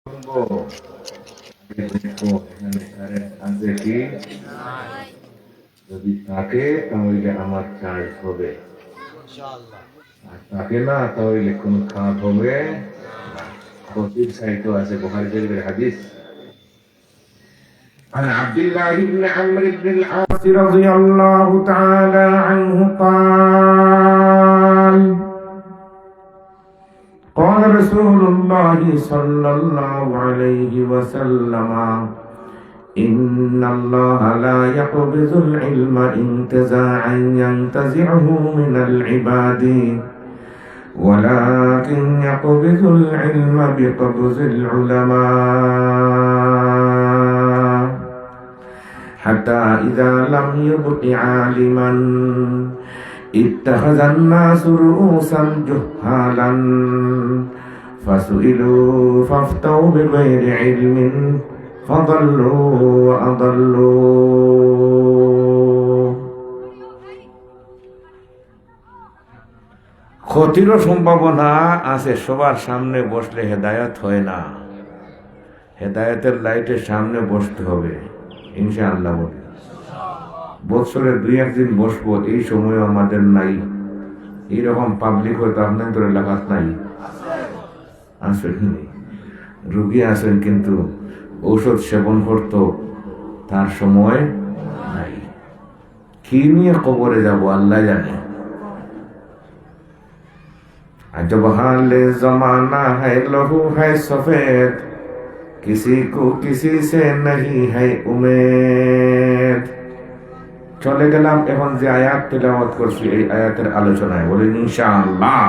শুনবো দেখবো এখানে কারেন্ট আছে কি, যদি থাকে তাহলে আমার চার্জ হবে, আর থাকে না তাহলে কোনো খারাপ হবে না। ক্ষতির সাইটও আছে, বুখারী শরীফের হাদিস। عن عبد الله بن عمرو بن العاص رضي الله تعالى عنه قال قال رسول الله صلى الله عليه وسلم إن الله لا يقبض العلم انتزاعا ينتزعه من العباد ولكن يقبض العلم بقبض العلماء حتى إذا لم يبق عالما اتخذ الناس رؤوسا جهالا فسئلوا فافتوا بغير علم فضلوا وأضلوا। ক্ষতিরও সম্ভাবনা আছে, সবার সামনে বসলে হেদায়েত হয় না, হেদায়েতের লাইটের সামনে বসতে হবে ইনশাআল্লাহ। বলি বছরে 2-1 দিন বসবো, এই সময় আমাদের নাই। এইরকম পাবলিক হয়তো আপনাদের এলাকাত নাই, আসেন রুগী আছেন কিন্তু ঔষধ সেবন করতো, তার সময় নাই। কি নিয়ে কবরে যাব আল্লাহ জানে। अजब हाल जमाना है लहू है सफेद किसी को किसी से नहीं है उम्मीद। চলে গেলাম এখন যে আয়াত তেলাওয়াত করছি এই আয়াতের আলোচনায়, বলেন ইনশাআল্লাহ।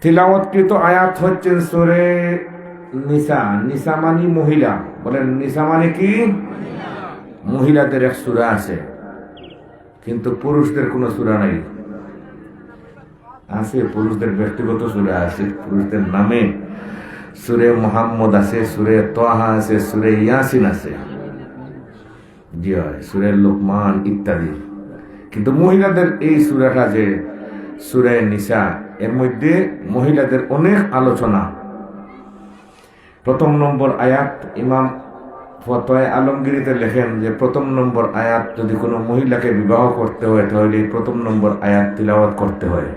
তিলাওয়াতকৃত আয়াত হচ্ছে সূরা নিসা। নিসা মানে মহিলা, বলেন নিসা মানে কি? মহিলাদের এক সূরা আছে, কিন্তু পুরুষদের কোনো সূরা নাই। আছে পুরুষদের ব্যক্তিগত সূরা আছে, পুরুষদের নামে সূরা মুহাম্মদ আছে, সূরা তাহা আছে, সূরা ইয়াসিন আছে, জি হয়, সূরা লুকমান ইত্যাদি। কিন্তু মহিলাদের এই সূরাটা যে সূরা নিসা, এর মধ্যে মহিলাদের অনেক আলোচনা। 1 নম্বর আয়াত ইমাম ফতোয়া আলমগীরিতে লেখেন যে 1 নম্বর আয়াত যদি কোনো মহিলাকে বিবাহ করতে হয় তাহলে 1 নম্বর আয়াত তিলাওয়াত করতে হয়।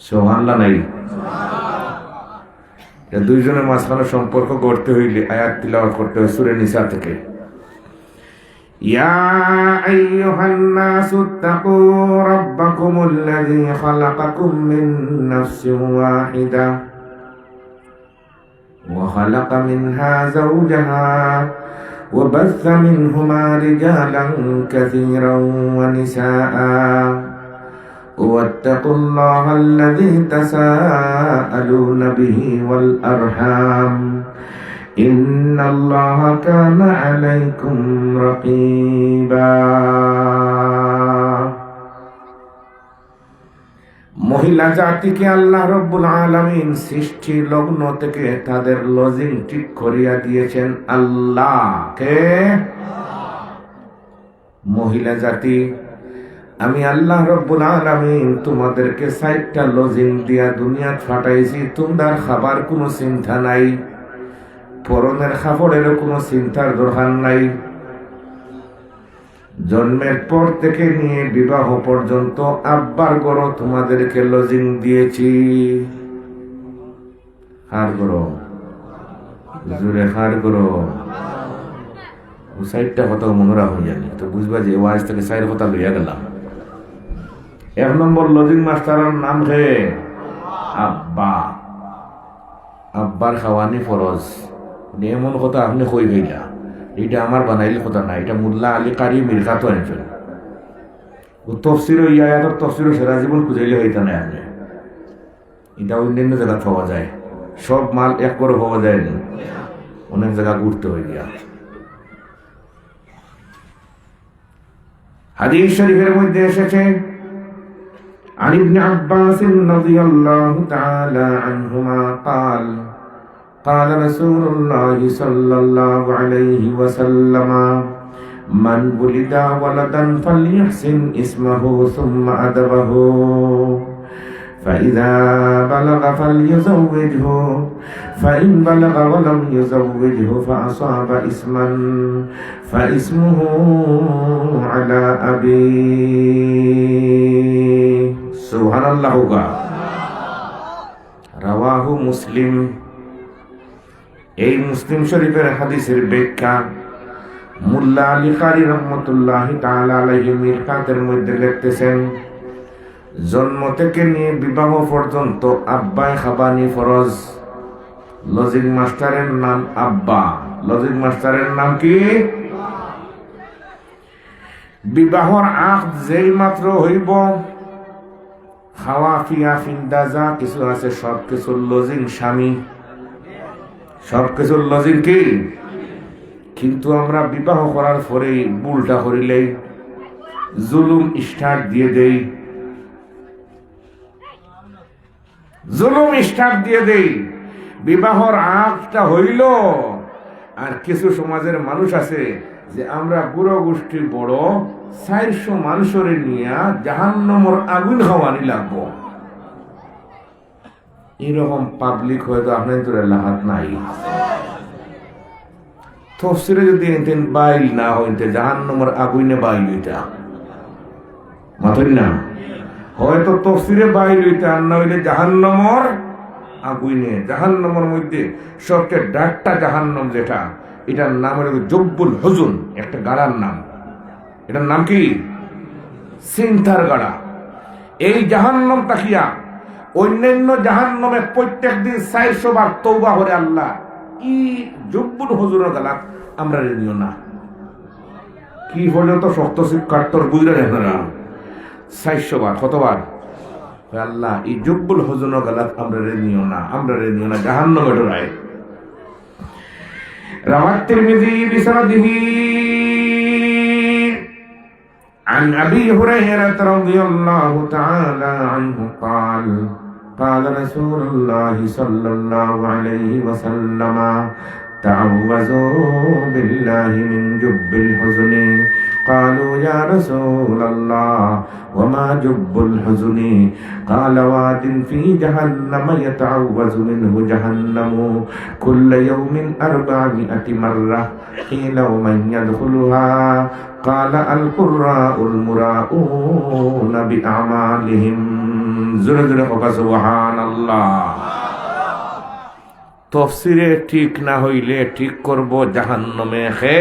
সুবহানাল্লাহ নাই? দুইজনের মাঝখানে সম্পর্ক গড়তে হইলে আয়াত তিলাওয়াত করতে হয় সূরা নিসা থেকে। ইয়া আইয়ুহান নাসু তাকু রাব্বাকুমুল্লাযী খালাকাকুম মিন নাফসিন ওয়াহিদা ওয়া খালাকা মিনহা যাওজাহা ওয়া বাসসা মিনহুমা রিজালান কাসীরান ওয়া নিসাআ واتقوا الله الذي تساءلون به والأرحام إن الله كان عليكم رقيبا। মহিলা জাতিকে আল্লাহ রব্বুল আলামিন সৃষ্টি লগ্ন থেকে তাদের লজিং ঠিক করিয়া দিয়েছেন আল্লাহ। কে? মহিলা জাতি, আমি আল্লাহ রব্বুল আলামিন তোমাদেরকে 60টা লজিং দিয়া দুনিয়াত ফাটাইছি। তোমরা খাবার কোনো চিন্তা নাই, পরনের কাপড়েরও কোনো চিন্তার দরকার নাই। জন্মের পর থেকে নিয়ে বিবাহ পর্যন্ত আব্বার ঘরও তোমাদেরকে লজিং দিয়েছি। হার করো জোরে, হার করো। 60টা কথা মনে রাখুন জানি তো বুঝবা যে ওয়াজ থেকে 4 কথা লইয়া গেলাম। 1 নম্বর লজিং মাস্টারের নাম হে আব্বা। আব্বার খাওয়ানি ফরজ, এমন কথা আপনি কই ভাইলা, এটা আমার বানাইলে কথা না, এটা মোল্লা আলী কারি মির্জা তো আনছেন। তফসির ইয়াতের তফসির সেরা জীবন খুঁজাইলে হইতা না। আপনি এটা অন্যান্য জায়গা পাওয়া যায়, সব মাল এক করে পাওয়া যায় না, অনেক জায়গা ঘুরতে হয়ে গিয়া। হাদিস শরীফের মধ্যে এসেছে عن ابن عباس رضي الله تعالى عنهما قال قال رسول الله صلى الله عليه وسلم من ولد ولدا فليحسن اسمه ثم أدبه فإذا بلغ فليزوجه فإن بلغ ولم يزوجه فأصاب إثما فإثمه على أبيه سبحان الله رواه مسلم এই মুসলিম শরীফের হাদিসের ব্যাখ্যা মুল্লা আলী কারি রহমতুল্লাহি তাআলা আলাইহি মিরকাতের মধ্যে লিখতেছেন, জন্ম থেকে নিয়ে বিবাহ পর্যন্ত আব্বায়ে খাবানি ফরজ। লজিক মাস্টারের নাম আব্বা। লজিক মাস্টারের নাম কি? বিবাহর আকদ যেই মাত্র হইব, খাওয়া ফিয়া ফিন্দা যা কিছু আছে সব কিছুর লজিং স্বামী, সব কিছুর লজিং কি? কিন্তু আমরা বিবাহ করার পরেই ভুলটা করিলেই জুলুম স্টার্ট দিয়ে দেই, জুলুম স্টার্ট দিয়ে দেই। বিবাহর আগটা হইল, আর কিছু সমাজের মানুষ আছে যে আমরা বুড়ো গোষ্ঠী বড় 400 মানুষের নিয়ে জাহান্নামের আগুন খাওয়ানি লাগবো। এরকম পাবলিক হয়তো আপনাদের এলাকাত নাই। তফসিরে যদি এতেন বাইল না হইতে জাহান্নামের আগুনে বাইল হইতা মাথুর না, হয়তো তফসিরে বাইল হইতে আর না হইলে জাহান্নামের আগুনে। জাহান্নামের মধ্যে সবচেয়ে ডাকটা জাহান্নাম যেটা, এটার নাম হলো জব্বুল হুজুন, একটা গাড়ার নাম। এটার নাম কি? চিন্তার গাড়া। এই জাহান্নাম তাকিয়া অন্যান্য জাহান্নামে প্রত্যেক দিন 400 বার তওবা করে আল্লাহ ই জব্বুল হুজুরের গালাত আমরা রেনিও না। কি পর্যন্ত শক্ত কাটতর বুঝলেন আপনারা? 400 বার। কতবার? আল্লাহ এই জব্বুল হুজুরের গালাত আমরা রেনিও না, আমরা রেনিও না, জাহান্নামে ডরায়। রাওয়াত তিরমিজি বিসনাদিহি عن أبي هريرة رضي الله تعالى عنه قال قال رسول الله صلى الله عليه وسلم تعوذوا بالله من جب الحزن قالوا يا رسول الله وما جب الحزن قال واد في جهنم يتعوذ منه جهنم كل يوم 400 مرة قيل ومن يدخلها قال القراء المراؤون بأعمالهم زرزر سبحان الله। তফসিরে ঠিক না হইলে ঠিক করব জাহান্নামে খে।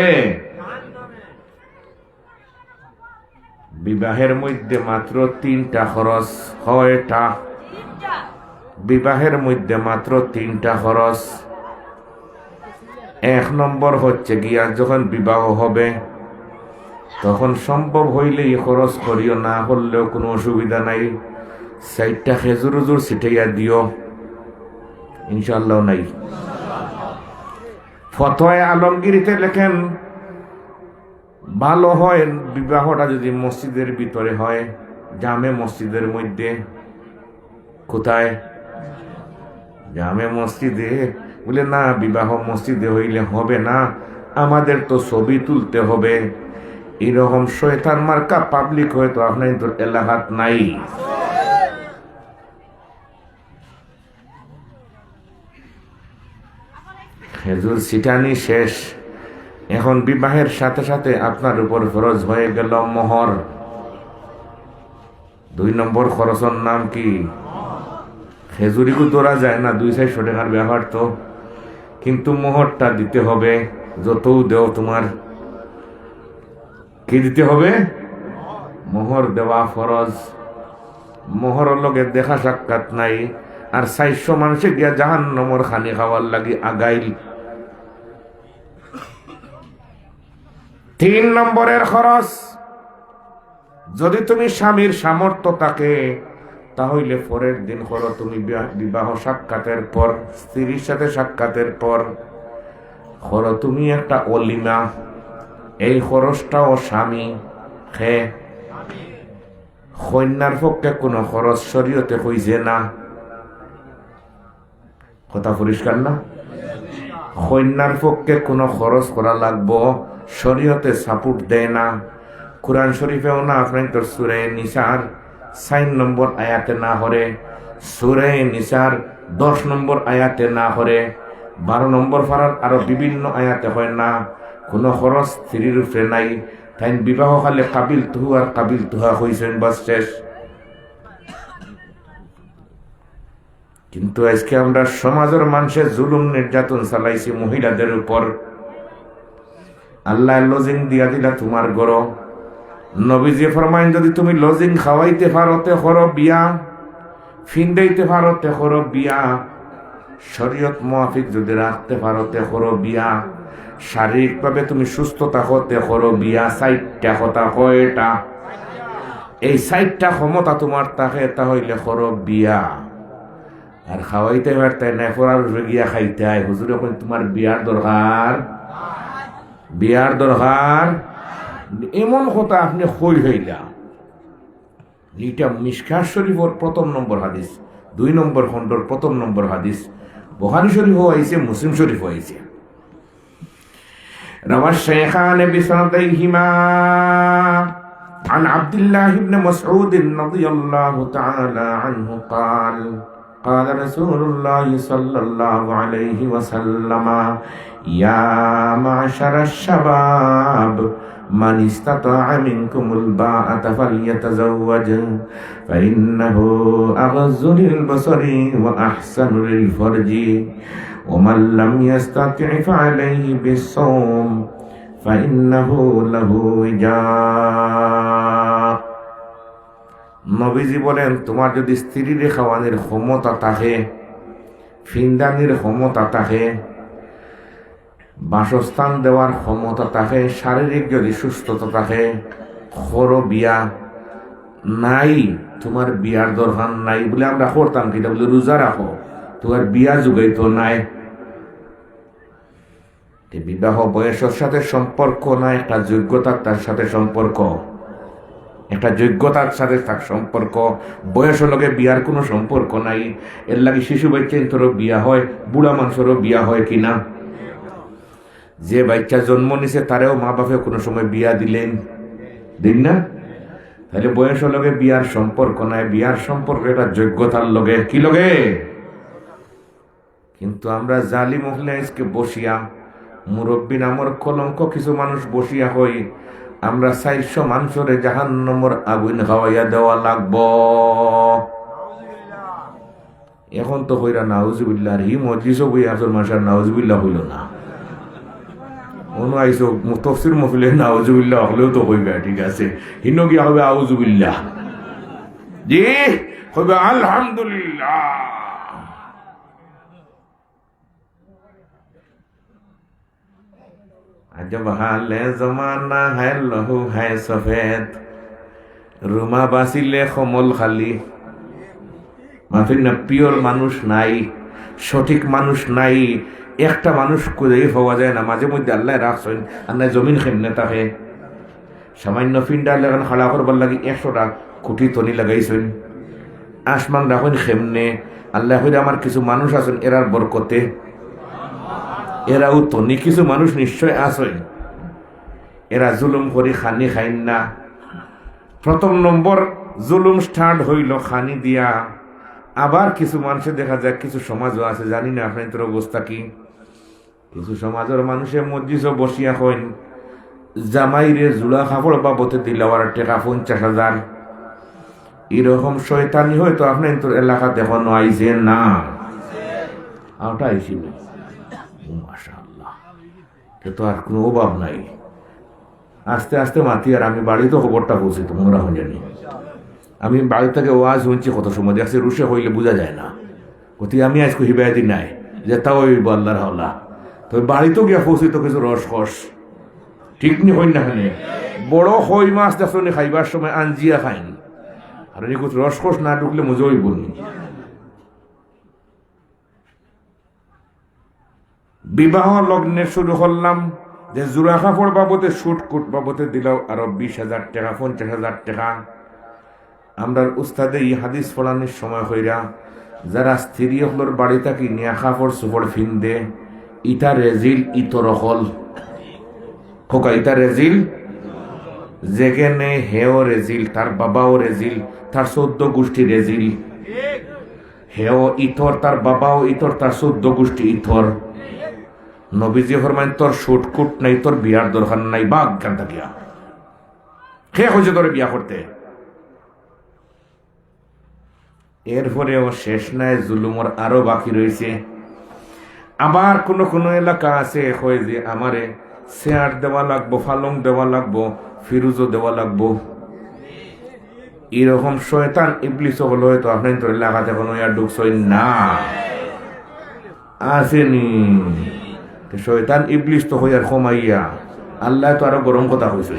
বিবাহের মধ্যে মাত্র 3টা খরচ হয়টা। বিবাহের মধ্যে মাত্র 3টা খরচ। 1 নম্বর হচ্ছে গিয়া যখন বিবাহ হবে তখন সম্ভব হইলেই খরচ করিও, না করলেও কোনো অসুবিধা নাই। 4টা খেজুর উজুর ছিটাইয়া দিও, ইনশাআল্লাহ নাই। ফতোয়া আলমগীরিতে লেখেন ভালো হয় বিবাহটা যদি মসজিদের ভিতরে হয়, জামে মসজিদের মধ্যে। কোথায়? জামে মসজিদে। বলে না, বিবাহ মসজিদে হইলে হবে না, আমাদের তো ছবি তুলতে হবে। এরকম শয়তান মার্কা পাবলিক হয়তো আপনার এলাকাত নাই। খেজুর ছিটানি শেষ, এখন বিবাহের সাথে সাথে আপনার উপর ফরজ হয়ে গেল মোহর। 2 নম্বর খরচের নাম কি? খেজুরিকু তোরা যায় না, 200-400 টাকার ব্যাপার তো, কিন্তু মোহরটা দিতে হবে। যতও দেও তোমার কি দিতে হবে? মোহর দেওয়া ফরজ। মোহরের লগে দেখা সাক্ষাৎ নাই, আর 400 মানুষে গিয়া জাহান্নামের খানি খাওয়ার লাগি আগাইল। 3 নম্বরের খরচ, যদি তুমি স্বামীর সামর্থ্য থাকে তাহলে পরের দিন করো। তুমি বিবাহ সাক্ষাতের পর, স্ত্রীর সাথে সাক্ষাতের পর করো তুমি একটা অলিমা। এই খরচটাও স্বামী খে। কন্যার পক্ষে কোনো খরচ শরীয়তে কইছে না। কথা পরিষ্কার না? কন্যার পক্ষে কোনো খরচ করা লাগবো, শরীয়তে সাপোর্ট দেয় না। কোরআন শরীফেও না, আপনার সূরা নিসার 4 নম্বর আয়াতে না হরে সূরা নিসার 10 নম্বর আয়াতে না করে 12 নম্বর পারার আরো বিভিন্ন আয়াতে হয় না, কোনো খরচ স্ত্রীর উপরে নাই, তাই বিবাহ খালে কাবিল তুহু আর কাবিল তুহা হয়েছেন, বাস শেষ। কিন্তু আজকে আমরা সমাজের মানুষের জুলুম নির্যাতন চালাইছি মহিলাদের উপর। আল্লাহ লজিং দিয়া দিলা তোমার গড়। নবীজি ফরমাইন যদি তুমি লজিং খাওয়াইতে পারো তে করো বিয়া, ফিন্দাইতে পারো তে করো বিয়া, শরীয়ত মুআফিক যদি রাখতে পারো তে করো বিয়া, শারীরিকভাবে তুমি সুস্থ থাকো তে করো বিয়া। 4টা কথা কয়টা? এই 4টা ক্ষমতা তোমার থাকে, তা হইলে করো বিয়া। আর খাওয়াইতে পারতে না, ফরার গিয়া খাইতে হয়, হুজুরে কই তোমার বিয়ার দরকার, বিয়ার দরকার। এমন কথা আপনি কই হইলা। এটা মিশকাত শরীফের 1 নম্বর হাদিস, 2 নম্বর খণ্ডর 1 নম্বর হাদিস, বুখারী শরীফও আইছে, মুসলিম শরীফও আইছে। রাওয়া শাইখান বিসনাদাইহিমা عن عبد الله بن مسعود رضي الله تعالى عنه قال قال رسول الله صلى الله عليه وسلم يا معشر الشباب من استطاع منكم الباءة فليتزوج فإنه أغض للبصر وأحسن للفرج ومن لم يستطع فعليه بالصوم فإنه له وجاء। নবীজি বলেন, তোমার যদি স্ত্রীর খাওয়ানোর ক্ষমতা থাকে, ফিন্দানির ক্ষমতা থাকে, বাসস্থান দেওয়ার ক্ষমতা থাকে, শারীরিক যদি সুস্থতা থাকে, করো বিয়া। নাই তোমার বিয়ার দরকার নাই বলে আমরা করতাম কিনা বলে রোজা রাখো, তোমার বিয়া যুগাই তো নাই। বিবাহ বয়সের সাথে সম্পর্ক না, একটা যোগ্যতার তার সাথে সম্পর্ক, একটা যোগ্যতার সাথে তার সম্পর্ক। বয়সের লগে বিয়ার কোনো সম্পর্ক নাই। এর লাগে শিশু বাচ্চারও বিয়া হয়, বুড়া মানুষেরও বিয়া হয় কিনা। যে বাচ্চা জন্ম নিছে তারেও মা বাপে কোনো সময় বিয়া দিলেন, দিন না? তাহলে বয়সের লগে বিয়ার সম্পর্ক নাই। বিয়ার সম্পর্ক এটা যোগ্যতার লগে, কি লগে? কিন্তু আমরা জালি মহলে আজকে বসিয়া মুরব্বী নামর কলঙ্ক কিছু মানুষ বসিয়া হই, আমরা 400 মানুষরে জাহান্নামের আগুন খাওয়াইয়া দেওয়া লাগব। এখন তো হইরা নাউজুবিল্লাহ, হি মজলিসও বই আসল মাসার নাউজুবিল্লাহ হইল না। আইস তফসির মহফিলে নাউজুবিল্লাহ হলেও তো হইবে, ঠিক আছে। হিন গিয়া হবে আউজুবিল্লাহ, জি হইবে আলহামদুলিল্লাহ। अजब हाल जमाना है लहू है सफेद রুমা বাসিলে কমল খালি। মাফির না পিওর মানুষ নাই, সঠিক মানুষ নাই। একটা মানুষ খুঁজেই পাওয়া যায় না। মাঝে মধ্যে আল্লাহ রাখছেন, আর না জমিন খেমনে থাকে। সামান্য ফিন্ডার লাগান খাড়া করবার লাগে 100টা কোটি তনি লাগাইছেন। আসমান রাখেন খেমনে। আল্লাহ হইলে আমার কিছু মানুষ আছেন এরার বরকতে, এরাও তনি কিছু মানুষ নিশ্চয় আছেন, এরা জুলুম করি খানি খাইন না। 1 নম্বর জুলুম স্টার্ট হইল খানি দিয়া। আবার কিছু মানুষে দেখা যায়, কিছু সমাজও আছে, জানি না আপনাদের অবস্থা কি। কিছু সমাজের মানুষের মসজিদও বসিয়া হইন, জামাইরে জুড়া কাপড় বাবতে দিলাওয়ার টাকা 50,000। এরকম শয়তানি হয়তো আপনার এলাকা দেখানো আইছে না, ওটা আইসি মাশাআল্লাহ, তো আর কোনো অভাব নাই। আস্তে আস্তে মাতি। আর আমি বাড়িতে খবরটা পৌঁছি, তোমরা হন জানি। আমি বাড়ি থেকে ওয়াজ শুনছি কত সময়, দেখছি রুশে হইলে বোঝা যায় না। কতি আমি আজকে হিবায়তি নাই যে তাও ওই আল্লাহর হাওলা। তো বাড়িতেও গিয়া পৌঁছি তো কিছু রস খস ঠিক নি হইন না। খানে বড় হই মাছ দেখো নি খাইবার সময় আঞ্জিয়া খাইন, আর কিছু রস খস না ঢুকলে মজা হইব নি। বিবাহ লগ্নে শুরু করলাম যে জোড়া কাপড় বাবদে, শুট কুট বাবদে দিলাও আরো 20,000 টাকা, 50,000 টাকা। আমরা উস্তাদে এই হাদিস পড়ানোর সময় হইরা যারা স্ত্রী হলোর বাড়ি থাকি নিয়া কাপড় সুপড় ফিন্দে, ইটা রেজিল ইতরহল খোকা, ইটা রেজিল। যেখানে হেও রেজিল, তার বাবাও রেজিল, তার 14 গোষ্ঠী রেজিল। হেও ইথর, তার বাবাও ইথর, তার 14 গোষ্ঠী ইথর। নবীজি ফরমাইন তোর শুটকুট নাই, তোর বিয়ার দরকার নাই, বাঘ গান থাকিয়া হে হয়েছে তোর বিয়া করতে। এরপরেও শেষ নাই, জুলুমর আরো বাকি রয়েছে। আবার কোন কোন এলাকা আছে হয় যে আমারে চেয়ার দেওয়া লাগবো, ফালং দেওয়া লাগবো, ফিরুজও দেওয়া লাগবো। এরকম শয়তান ইবলিস হলো, হয়তো আপনার তোর এলাকাতে কোনো ইয়ার ঢুকছই না, আসেনি। শয়তান ইবলিস তো হইয়ার কমাইয়া আল্লাহ তো আরো গরম কথা হয়েছে।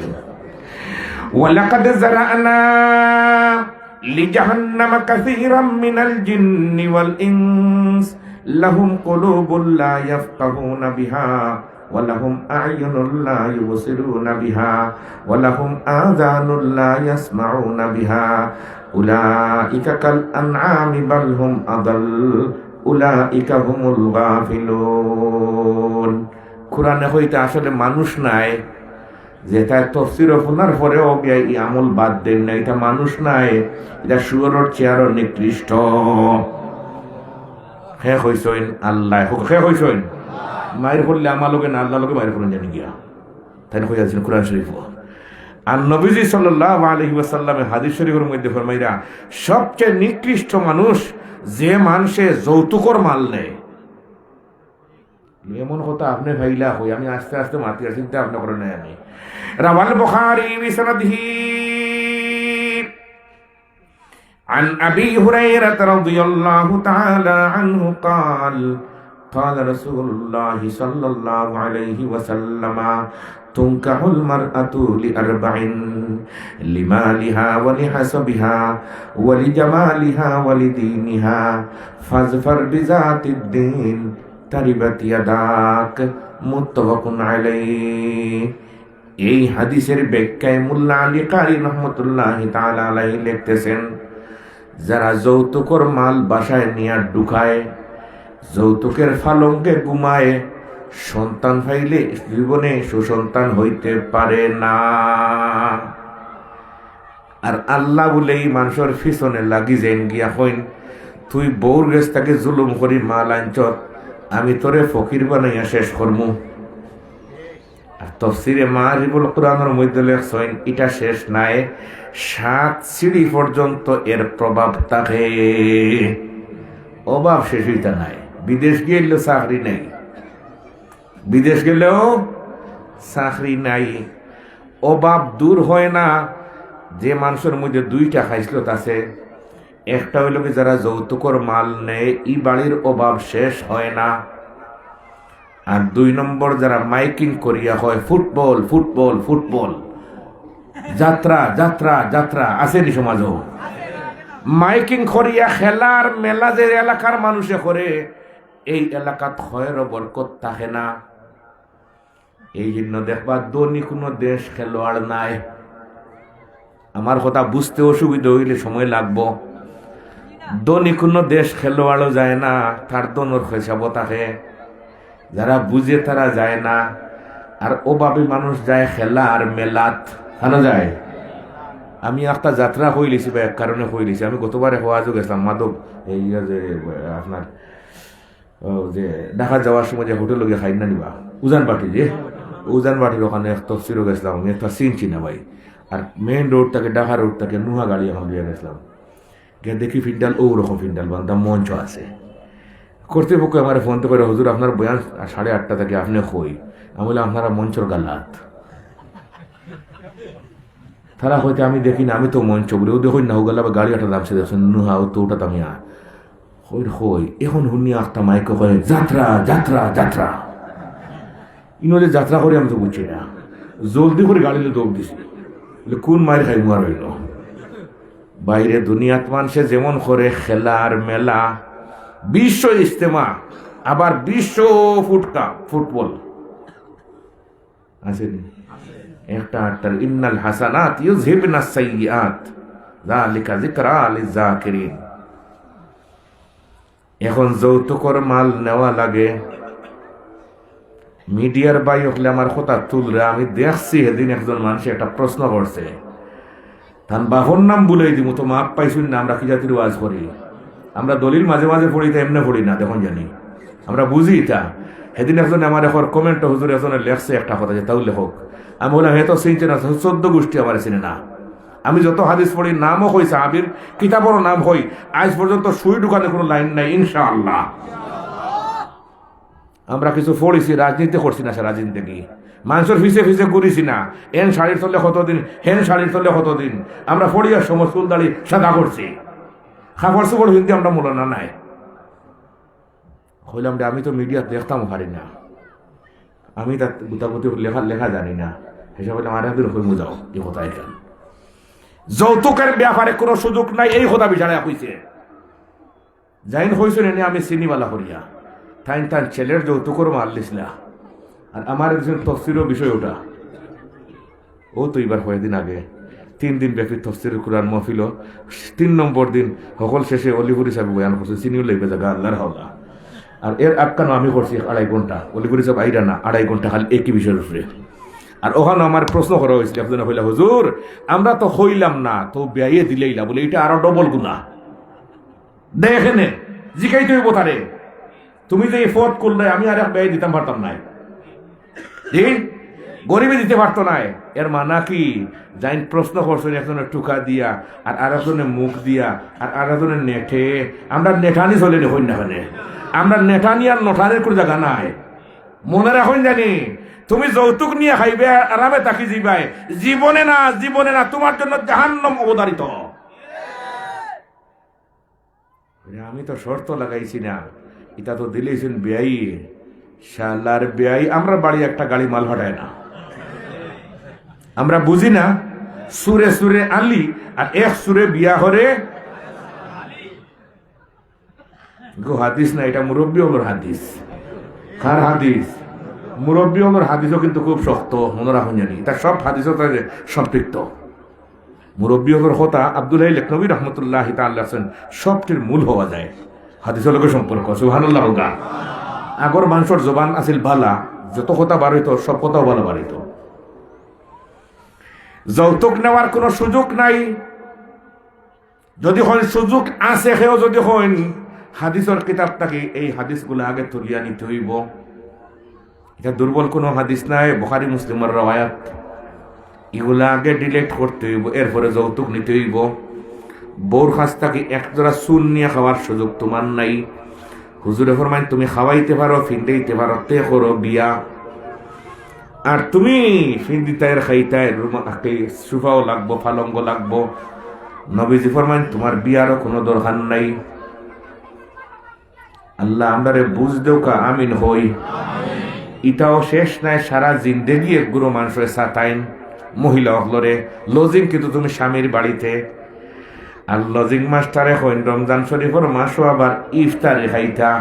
ওয়ালাকাদ যারানা লিজাহান্নামা কাসীরাম মিনাল জিন্নি ওয়াল ইনস লাহুম কুলুবুন লা ইয়াফকাহুনা বিহা ওয়া লাহুম আ'য়ুনুন লা ইউবসিরুনা বিহা ওয়া লাহুম আযানুন লা ইয়াসমাউনা বিহা উলাইকা কাল আনআমি বাল হুম আদাল উলাইকা হুমুল গাফিলুন। কুরআনে হইতে আসলে মানুষ নাই, যেটা তফসির শোনার পরেও এই আমল বাদ দেন না, এটা মানুষ নাই, এটা শুয়োরের চেয়ারও নিকৃষ্ট। হে হইসইন আল্লাহ, হে হইসইন মায়ের করলে আমার লোকে না, আল্লাহ লোকে মায়ের করেন জানি গিয়া, তাই না হইয়াছেন কুরআন শরীফ। আর নবীজি সাল্লাল্লাহু আলাইহি ওয়াসাল্লামের হাদিস শরীফের মধ্যে ফরমাইরা সবচেয়ে নিকৃষ্ট মানুষ যে মানুষে যৌতুকর মাল নেয়। এমন কথা আপনি ভাইলা হই, আমি আস্তে আস্তে মাতিয়া চিন্তা আপনি করে নেই। আমি রাওয়াল বুখারী বিসনাদিহি عن أبي هريرة رضي الله تعالى عنه قال قال رسول الله صلى الله عليه وسلم تنكح المرأة لأربع لمالها ولحسبها ولجمالها ولدينها فاظفر بذات الدين تربت يداك মুত্তাফাকুন আলাইহি। এই হাদিসের ব্যাখ্যায় মোল্লা আলী কারি রহমতুল্লাহি তাআলা আলাইহি লিখতেছেন, যারা যৌতুকের মাল বাসায় নিয়ে ঢুকায়, যৌতুকের ফালঙ্গে ঘুমায়, সন্তান পাইলে জীবনে সুসন্তান হইতে পারে না। আর আল্লাহ বলেই মানুষের পিছনে লাগি যেন গিয়া হইন তুই বউর গেছ তাকে জুলুম করি মাল আনছত, আমি তোরে ফকির বানাইয়া শেষ করমু। আর তাফসীরে মারিফুল কুরআনের মধ্যে লেখছেন এটা শেষ নাই, 7 সিঁড়ি পর্যন্ত এর প্রভাব থাকে। অভাব শেষ হইতা নাই। বিদেশ গেলেও চাকরি নাই, বিদেশ গেলেও চাকরি নাই। অভাব দূর হয় না। যে মানুষের মধ্যে 2টা খাইসলত আছে, একটা হইল কি যারা যৌতুকর মাল নেয়, ই বাড়ির অভাব শেষ হয় না। আর 2 নম্বর যারা মাইকিং করিয়া হয় ফুটবল ফুটবল ফুটবল, যাত্রা যাত্রা যাত্রা, আসেনি সমাজও মাইকিং করিয়া খেলার মেলা যে এলাকার মানুষে করে, এই এলাকাত খয়ের বরকত থাকে না। এই জন্য দেখবা দনি কোনো দেশ খেলোয়াড় নাই। আমার কথা বুঝতে অসুবিধা হইলে সময় লাগবো। দনি কোনো দেশ খেলোয়াড়ও যায় না, তার দনর হিসাব থাকে। যারা বুঝে তারা যায় না। আর অভাবী মানুষ যায় খেলা আর মেলাত, কেন যায়? আমি একটা যাত্রা হইলিছি বা এক কারণে হইলিছি। আমি গতবারে হওয়াজও গেছিলাম মাদক, এই যে আপনার যে ঢাকা যাওয়ার সময় যে হোটেল গিয়ে খাই না নিবা, উজান বাটি, যে উজান বাটির ওখানে তফসিরও গেছিলাম। আমি একটা চিনছি না ভাই। আর মেইন রোড থেকে ঢাকা রোড থেকে নুহা গাড়ি এখন দিয়ে গেছিলাম, গিয়ে দেখি ফিন্ডাল ওরকম ফিন্ডাল বান্ধা মঞ্চ আছে। কর্তৃপক্ষ আমার ফোন করে, হুজুর আপনার বয়ান 8:30 থেকে আপনি কই? আমি বললাম আপনারা মঞ্চর গালাত। তারা হয়তো আমি দেখি না, আমি তো মঞ্চ বলি ও দেখুন না, ও গেলে গাড়ি একটা দামছে দেখছেন নুহা, ও তো ওটা দামিয়া হই হই। এখন শুনি একটা মাইকে কয় যাত্রা যাত্রা যাত্রা। ইনলে যাত্রা করে আমি তো বুঝছি না, জলদি করে গাড়িতে দৌড় দিছি। কোন মায়ের খাই মুয়ার হইল। বাইরে দুনিয়াত মানুষে যেমন করে খেলার মেলা, বিশ্ব ইজতেমা, আবার বিশ্ব ফুটবল আছে একটা ইন্নাল হাসানাত ইউযহিবনাস সাইয়্যাত যালিকা যিকরা লিয-যাকিরিন। এখন যৌতুকর মাল নেওয়া লাগে। মিডিয়ার বাই হলে আমার কথা তুলরে আমি দেখছি। সেদিন একজন মানুষ একটা প্রশ্ন করছে, তার বাহর নাম বলে দিব তো মাপ পাইছুন না, আমরা কি জাতির ওয়াজ করি? আমরা দলিল মাঝে মাঝে পড়ি, তা এমনি পড়ি না, দেখুন জানি আমরা বুঝি এটা। সেদিন একজন আমার এখন কমেন্ট হুজুর একজনে লেখছে একটা কথা, যে তাও লেখক। আমি বললাম হে তো চিনছে না, 14 গোষ্ঠী আমার চিনে না। আমি যত হাদিস পড়ি নামও হই, সাহাবীর কিতাবেরও নাম হই, আজ পর্যন্ত সুই ঢুকানোর কোনো লাইন নাই ইনশাআল্লাহ। আমরা কিছু পড়েছি, রাজনীতি করছি না, সে রাজনীতি কি মানুষের ফিসে ফিসে ঘুরিছি না। এন শাড়ির চললে কতদিন, হেন শাড়ির চললে কতদিন, আমরা পড়িয়ার সময় চুল দাড়ি সাদা করছি, খাবার সুবর হিন্দি আমরা মূলনা নাই হইলাম রে। আমি তো মিডিয়া দেখতাম পারি না, আমি তার গুতাগুতি লেখা জানি না, হিসাবে আমার একদিন হইমু যাও এই কথা। এখান যৌতুকের ব্যাপারে কোনো সুযোগ নাই, এই কথা বিচারে হইছে। যাইন হয়েছে এনে আমি চিনিওয়ালা করিয়া তাই তার ছেলের যৌতুকর মাল দিছিলা। আর আমার একজন তফসিরও বিষয় ওটা, ও তো এবার কয়েকদিন আগে 3 দিন ব্যাপী তফসিরের কুরআন মাহফিল, 3 নম্বর দিন সকল শেষে অলিপুরি সাহেব বয়ান করছে, চিনিও লাগবে জায়গা আল্লাহর হাওলা। আর এর আটকানো আমি করছি 2.5 ঘন্টা, অলিপুরি সাহেব আইরা না 2.5 ঘন্টা খালি একই বিষয়ের উপরে। আর ওখানে আমার প্রশ্ন করা হয়েছিল, একজনে হইলা হুজুর আমরা তো হইলাম না, তো ব্যয়ে দিলেইলা, বলে এটা আরো ডবল গুণা। দেখেনে জিকাইতে হইব তারে, তুমি যে এফোর্ট করলে আমি আর এক ব্যয় দিতাম পারতাম নাই, গরিবে দিতে পারতো না। এর মানা কি? যাই প্রশ্ন করছেন একজনের টুকা দিয়া, আর আরেকজনের মুখ দিয়া, আর আরেকজনের নেঠে। আমরা নেঠানি চলে দেখুন না, আমরা নেঠানি আর নঠানের কোনো জায়গা নাই। মনে রাখুন জানি, তুমি যৌতুক নিয়ে খাইবে আরামে তাকি যাইবাই, জীবনে না, জীবনে না, তোমার জন্য জাহান্নাম অবধারিত। আমি তো শর্ত লাগাইছি না, এটা তো দিলেছেন ব্যয়ী, শালার ব্যয়ী। আমরা বাড়ি একটা গাড়ি মাল ভাড়ায় না, আমরা বুঝি না। সুরে সুরে আলি আর এক সুরে বিয়া হরে হাদিস না, এটা মুরব্বী ওমর হাদিস। কার হাদিস? মুরব্বী ওমর হাদিসও কিন্তু খুব শক্ত, মনে রাখুন জানি, তার সব হাদিসও তার সম্পৃক্ত। মুরব্বী ওমর কথা আব্দুল্লাহ লখনবী রহমতুল্লাহ তাআলা সবটির মূল হওয়া যায় হাদিসের লগে সম্পর্ক। সুবহানাল্লাহ। আগর মানুষের জবান আছিল বালা, যত কথা বাড়িত সব কথাও ভালো বাড়িত। যৌতুক নেওয়ার কোনো সুযোগ নাই, যদি হয় সুযোগ আছে, সেও যদি হয় হাদিসের কিতাব থাকে, এই হাদিসগুলো আগে তুলিয়া নিতে হইব। এটা দুর্বল কোনো হাদিস নাই, বুখারী মুসলিমের রওয়ায়াত, এগুলা আগে ডিলেট করতে হইব, এরপরে যৌতুক নিতে হইব। বউর কাছ থেকে একজোড়া চুল নিয়ে খাওয়ার সুযোগ তোমার নাই। হুজুরে ফরমান তুমি খাওয়াইতে পারো, ফিন্দাইতে পারো, তে করো বিয়া। আর তুমি ফিন্দিতায়ের খাইতায় সুফাও লাগবো, ফালঙ্গ লাগবো। নবীজি ফরমান তোমার বিয়ারও কোনো দরকার নাই। আল্লাহ আমরারে বুঝ দেও কা, আমিন হই। ইটাও শেষ নাই, সারা জিন্দেগি এক গুরু মানুষের সাতাইন মহিলা অকলরে লজিং, কিন্তু তুমি স্বামীর বাড়িতে। আর লজিং মাস্টারে হইন রমজান শরীফের মাসও আবার ইফতারি খাইতা।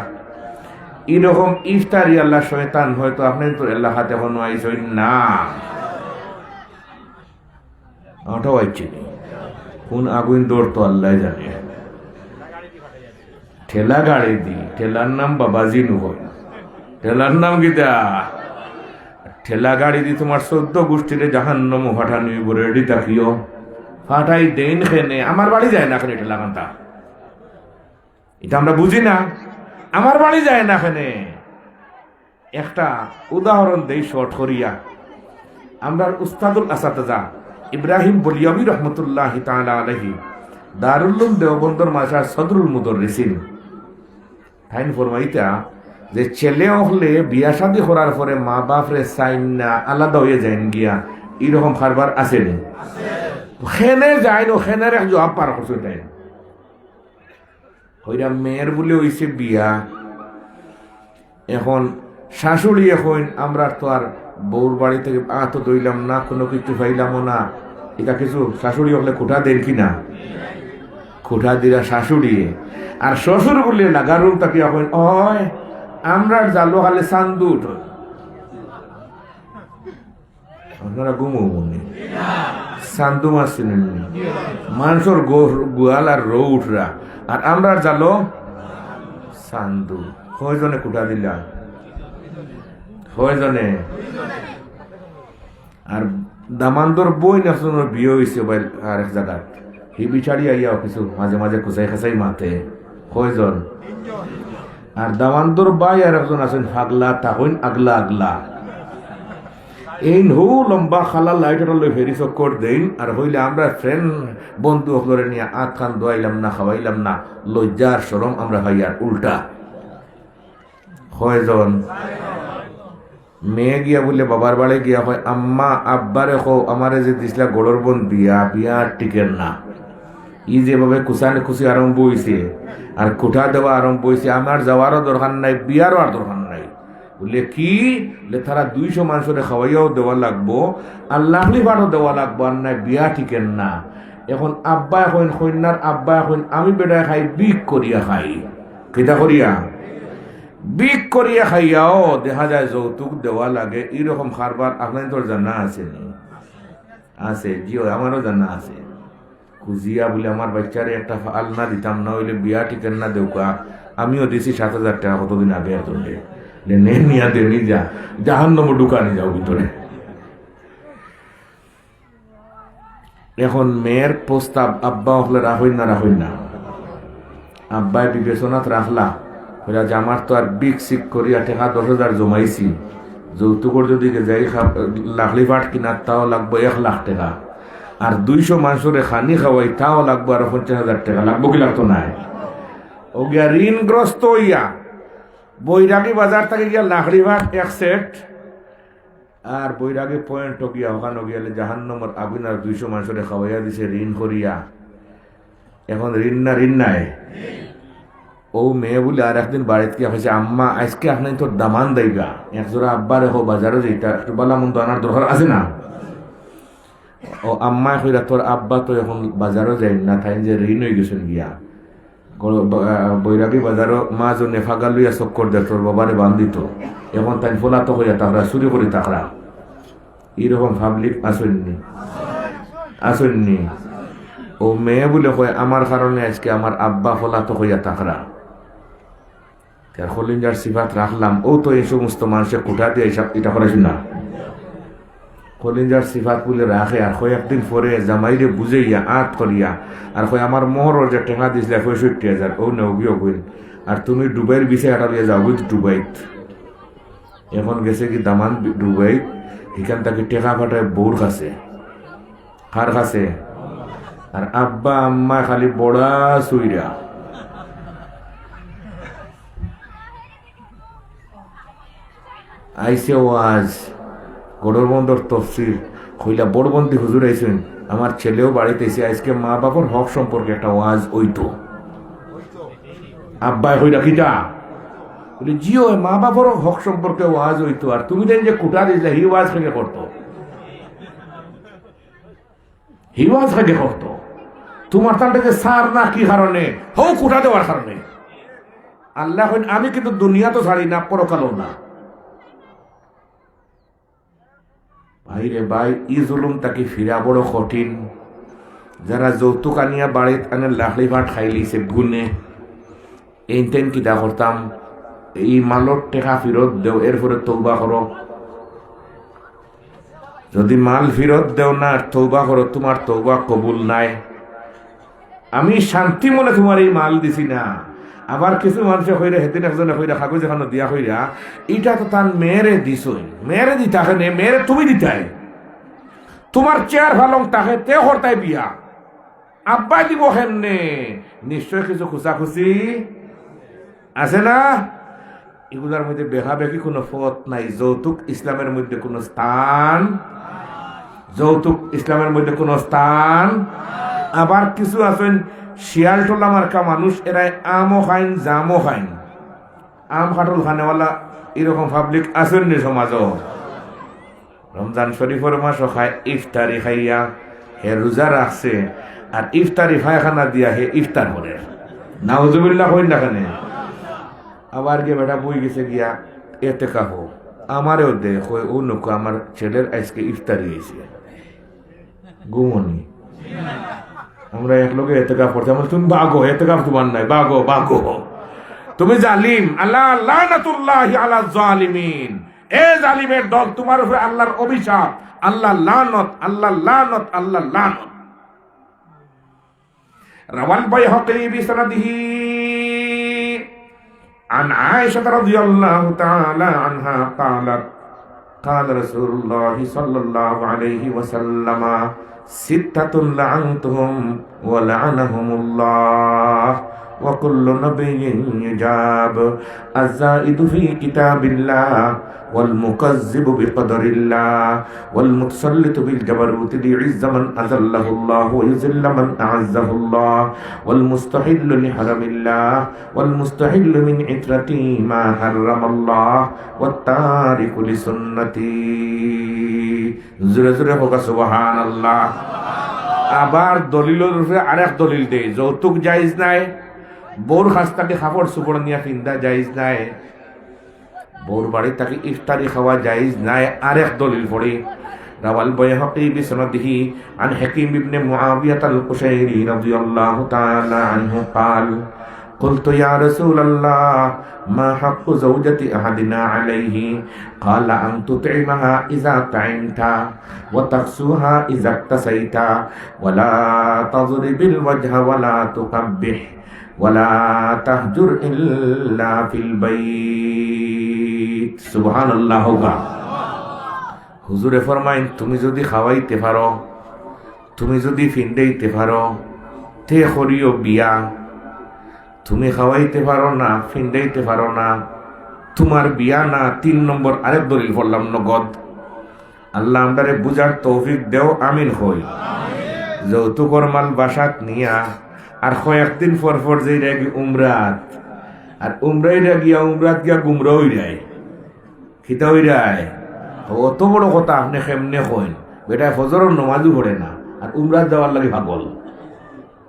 এরকম ইফতারি আল্লাহ শয়তান হয়তো আপনি তো আল্লাহ হাতে হন আইসই না, ওটাও আইছি কোন আগুন দৌড়তো আল্লাহ জানে। ঠেলা গাড়ি দি, ঠেলার নাম বাবাজি নু হয়, ঠেলার নাম গীতা। ঠেলা গাড়ি দি তোমার 14 গোষ্ঠীরে জাহান্নাম ফাটানি রেডি থাকিও। ফাটাই দেন খেনে আমার বাড়ি যায় না খেনে ঠেলা কান্তা, এটা আমরা বুঝি না। আমার বাড়ি যায় না খেনে। একটা উদাহরণ দেই শর্ট করিয়া। আমরা উস্তাদুল আসাদা ইব্রাহিম বলিয়াবি রহমতুল্লাহ তাআলা আলাইহি দারুল উলুম দেওবন্দর মাদ্রাসার সদরুল মুদাররিসিন তাইন ফরমাইতা যে ছেলে হলে বিয়া শাদী করার পরে মা বাপরে সাইন না আলাদা হয়ে যায় গিয়া, এরকম কারবার আছে নি? খেনে যায় না, খেনের এক জবাব পার করছে তাই হইরা মেয়ের বলে হইছে বিয়া। এখন শাশুড়ি এখন আমরা তো আর বউর বাড়ি থেকে তো দইলাম না, কোনো কিছু পাইলামও না, এটা কিছু শাশুড়ি হলে খুঁটা দেন কিনা? খুঁটা দিলা শাশুড়ি। আর শ্বশুর বলে লাগারুম তাকে এখন ওই আমরা জালো খালে চান্দু উঠ, আপনারা ঘুমো মনে চান্দু মাছ চিনেন মানুষের গোয়াল আর রৌ উঠরা, আর আমরা জালো চান্দু। কয়জনে খুঁটা দিলা? কয়জনে? আর দামান্দর বই নাচন বিয়ে হয়েছে আর এক জায়গায়, সেই বিচারি আইয়াও কিছু মাঝে মাঝে খুঁচাই খাচাই মাতে কয়জন? আর দামান্দর ভাই আর একজন আছেন ফাগলা, তাহইন আগলা আগলা। এই হু লম্বা খালা লাইটার লই ফেরি চক্কর দেন আর হইলে আমরা ফ্রেন্ড বন্ধু হলরে নিয়ে আত খান দোয়াইলাম না, খাওয়াইলাম না, লজ্জার শরম আমরা ভাইয়ার উল্টা। কয়জন? মেয়ে গিয়া বলে বাবার বাড়ি গিয়া হয় আম্মা আব্বারে কো আমারে যে দিছিলা গড়র বোন বিয়া, বিয়া টিকেন না। ই যেভাবে কুসানে খুশি আরম্ভ হয়েছে আর কুঠা দেওয়া আরম্ভ হয়েছে, আমার যাওয়ারও দরকার নাই, বিয়ারও আর দরকার নাই। বলে কি তারা 200 মানুষের খাওয়াইয়াও দেওয়া লাগবো আর লাখলি ভাড়ও দেওয়া লাগবো, আর নাই বিয়া টিকেন না। এখন আব্বা এখন কন্যার আব্বা এখন আমি বেটায় খাই বিক করিয়া খাই, কেটা করিয়া বিক করিয়া খাইয়াও দেখা যায় যৌতুক দেওয়া লাগে। এইরকম খারবার আপনার তোর জানা আছে নি? আছে, জিও আমারও জানা আছে। খুঁজিয়া বলে আমার বাচ্চারে একটা আলনা দিতাম না, হইলে বিয়া টিকেন না দেউকা। আমিও দিছি 7,000 টাকা কতদিন আগে এতদিন নে নিয়া দে নি যা জাহান্নামে ঢুকানি যাও ভিতরে। এখন মেয়ের প্রস্তাব আব্বা হলে রাখইন না, রাখইন না। আব্বাই বিবেচনাত রাখলা হইলা যে আমার তো আর বিক সিক করিয়া টাকা 10,000 জমাইছি, যৌতুকর যদি যাই লাখলি পাট কিনা তাও লাগবো 1 লাখ টাকা, আর 200 মানুষের খানি খাওয়াই তাও লাগবো আর 50,000 টাকা লাগবো, কি লাগতো নাই? ও গিয়া ঋণগ্রস্ত হইয়া বৈরাগী বাজার থেকে গিয়া লাখড়ি ভাট 1 সেট আর বৈরাগী পয়েন্ট গিয়া ওখানে গিয়ালে জাহান্নামের আগুন আর 200 মানুষের খাওয়াইয়া দিছে ঋণ করিয়া। এখন ঋণ না ঋণ নাই। ও মেয়ে বলে আর একদিন বাড়িতে গিয়া হয়েছে আম্মা আজকে আপনি তোর দামান দেয়গা, একজোড়া আব্বার হো বাজারও যেটা একটু বালা মন্দ আনার দরকার আছে না। ও আম্মা কইরা তোর আব্বা তো এখন বাজারও যাই না, তাই যে ঋণ হয়ে গেছেন গিয়া বৈরাগী বাজারও মা যে নেফাগা লইয়া চক্কর দেয় তোর বাবারে বান্ধিত, এখন তাই ফোলা তো হইয়া তাকরা চুরি করি তাকরা। এইরকম পাবলিক আসেননি, আসেননি। ও মেয়ে বলে কয় আমার কারণে আজকে আমার আব্বা ফোলা তো হইয়া তাকরা। খলিঞ্জার সিফাত রাখলাম, ও তো এই সমস্ত মানুষের কোঠা দিয়ে এটা করেছি না। খলিঞ্জার সিফাত বলে রাখে আর কয়েকদিন পরে জামাইরে বুঝাইয়া আট করিয়া আর কয় আমার মোহরের যে টেকা দিয়েছিল 65,000 ও নেও কইন, আর তুমি ডুবাইয়ের বিষয় হাঁটালিয়ে যাও বুঝ ডুবাইত। এখন গেছে কি দামান ডুবাইত, এখান থেকে টেকা ফাটায় বউর কাছে, কার কাছে? আর আব্বা আম্মা খালি বড়া সুইরা। আইসে ওয়াজ গড়র বন্দর তফসির কইলা বড়বন্দি হুজুর আইসেন, আমার ছেলেও বাড়িতে এসে আজকে মা বাবার হক সম্পর্কে একটা ওয়াজ ওইতো। আব্বাই কইরা কিটা বলে জিও মা বাবার হক সম্পর্কে ওয়াজ হইতো, আর তুমি দেন যে কুটা দিয়েছিলে হি ওয়াজ থেকে করতো, হি ওয়াজ থেকে করতো। তোমার তাহলে সার না কি কারণে? হও কুটা দেওয়ার কারণে। আল্লাহ আমি কিন্তু দুনিয়া তো ছাড়ি না, পরকালও না। ভাই রে ভাই, ই জুলুম তাকে ফিরা বড় কঠিন। যারা যৌতুক আনিয়া বাড়িত আনে লাখলি ভাট খাই লিছে গুনে, এইটাইন কিতা করতাম, এই মালর টেকা ফিরত দেও, এরপরে তৌবা করো। যদি মাল ফিরত দেও না তৌবা করো, তোমার তৌবা কবুল নাই। আমি শান্তি মনে তোমার এই মাল দিছি না। আবার কিছু মানুষে হইরা সেদিন একজনে হইরা কাগজ এখানে দিয়া হইরা এটা তো তার মেয়েরে দিছই, মেয়েরে দিতা নে, মেয়েরে তুমি দিতাই, তোমার চেয়ার ভালং তাকে তে হরতাই বিয়া আব্বাই দিব হেননে, নিশ্চয় কিছু খুশাখুশি আছে না? এগুলার মধ্যে বেহাবেকি কোনো পথ নাই। যৌতুক ইসলামের মধ্যে কোনো স্থান, যৌতুক ইসলামের মধ্যে কোনো স্থান। আবার কিছু আছেন শিয়াল টোলা মার্কা মানুষ, এরাই আমও খাইন জামও খাইন, আম খাটল খানেওয়ালা এরকম পাবলিক আছেন নি সমাজও। রমজান শরীফের মাসও খায়, ইফতারি খাইয়া হে রোজা রাখছে, আর ইফতারি ফায়খানা দিয়া হে ইফতার করে নাউজুবিল্লাহ কইন না কেন। আবার গিয়ে বেটা বই গেছে গিয়া এতে কাহো আমারও দে কই ও নকো আমার ছেলের আজকে ইফতারি হয়েছে ঘুমনি। আমরা এক লোকে এতেকাফ করতে, আমরা তুমি বাগো, এতেকাফ তোমার নাই, বাগো বাগো, তুমি জালিম। আল্লাহ লানাতুল্লাহি আলা জালিমিন, এ জালিমের দল, তোমার উপরে আল্লাহর অভিশাপ, আল্লাহ লানত, আল্লাহ লানত, আল্লাহ লানত। রাওয়াল বাইহাকি বিসনাদিহি عن عائشة رضي الله تعالى عنها قالت قال رسول الله صلى الله عليه وسلم ستة لعنتهم ولعنهم الله وكل نبي يجاب الزائد في كتاب الله والمكذب بقدر الله والمتسلط بالجبروت ليعز من أذله الله ويذل من أعزه الله والمستحل لحرم الله والمستحل من عترتي ما حرم الله والتارك لسنتي জোরে জোরে হোক সুবহানাল্লাহ। আবার দলিলের উপরে আরেক দলিল দেয়, যৌতুক জায়েজ নাই, বউর কাছ থেকে কাপড় চোপড় নিয়ে পিন্দা জায়েজ নাই, বউর বাড়ি থেকে ইফতারি খাওয়া জায়েজ নাই। আরেক দলিল পড়ে রাওয়াল বাইহাকি বিসনাদিহি আন হাকিম ইবনে মুআবিয়াহ আল-কুশাইরি রাদিয়াল্লাহু তাআলা আনহু قال قلت يا رسول الله ما حق زوجة أحدنا عليه قال أن تطعمها إذا طعمت وتكسوها إذا اكتسيت ولا تضرب الوجه ولا تقبح ولا تهجر إلا في البيت سبحان الله হুজুরে ফরমাইন তুমি যদি খাওয়াইতে পারো, তুমি যদি ফিন্দাইতে পারো তে করিও বিয়া, তুমি খাওয়াইতে পারো না, ফিন্দাইতে পারো না, তোমার বিয়া না। 3 নম্বর আরেক দলিল পড়লাম নগদ। আল্লাহ আমদারে বুঝার তৌফিক দেও, আমিন হই। যৌতুকর মাল বাসাত নিয়া আর কয়েকদিন পর পর যে রাগি উমরাত, আর উমরাই রাগিয়া উমরাত গিয়া গুমরা হই যায়, খিতা হই যায়। অত বড় কথা আপনি কেমনে কইন, বেটা ফজরের নমাজও পড়ে না আর উমরাত যাওয়ার লাগে পাগল,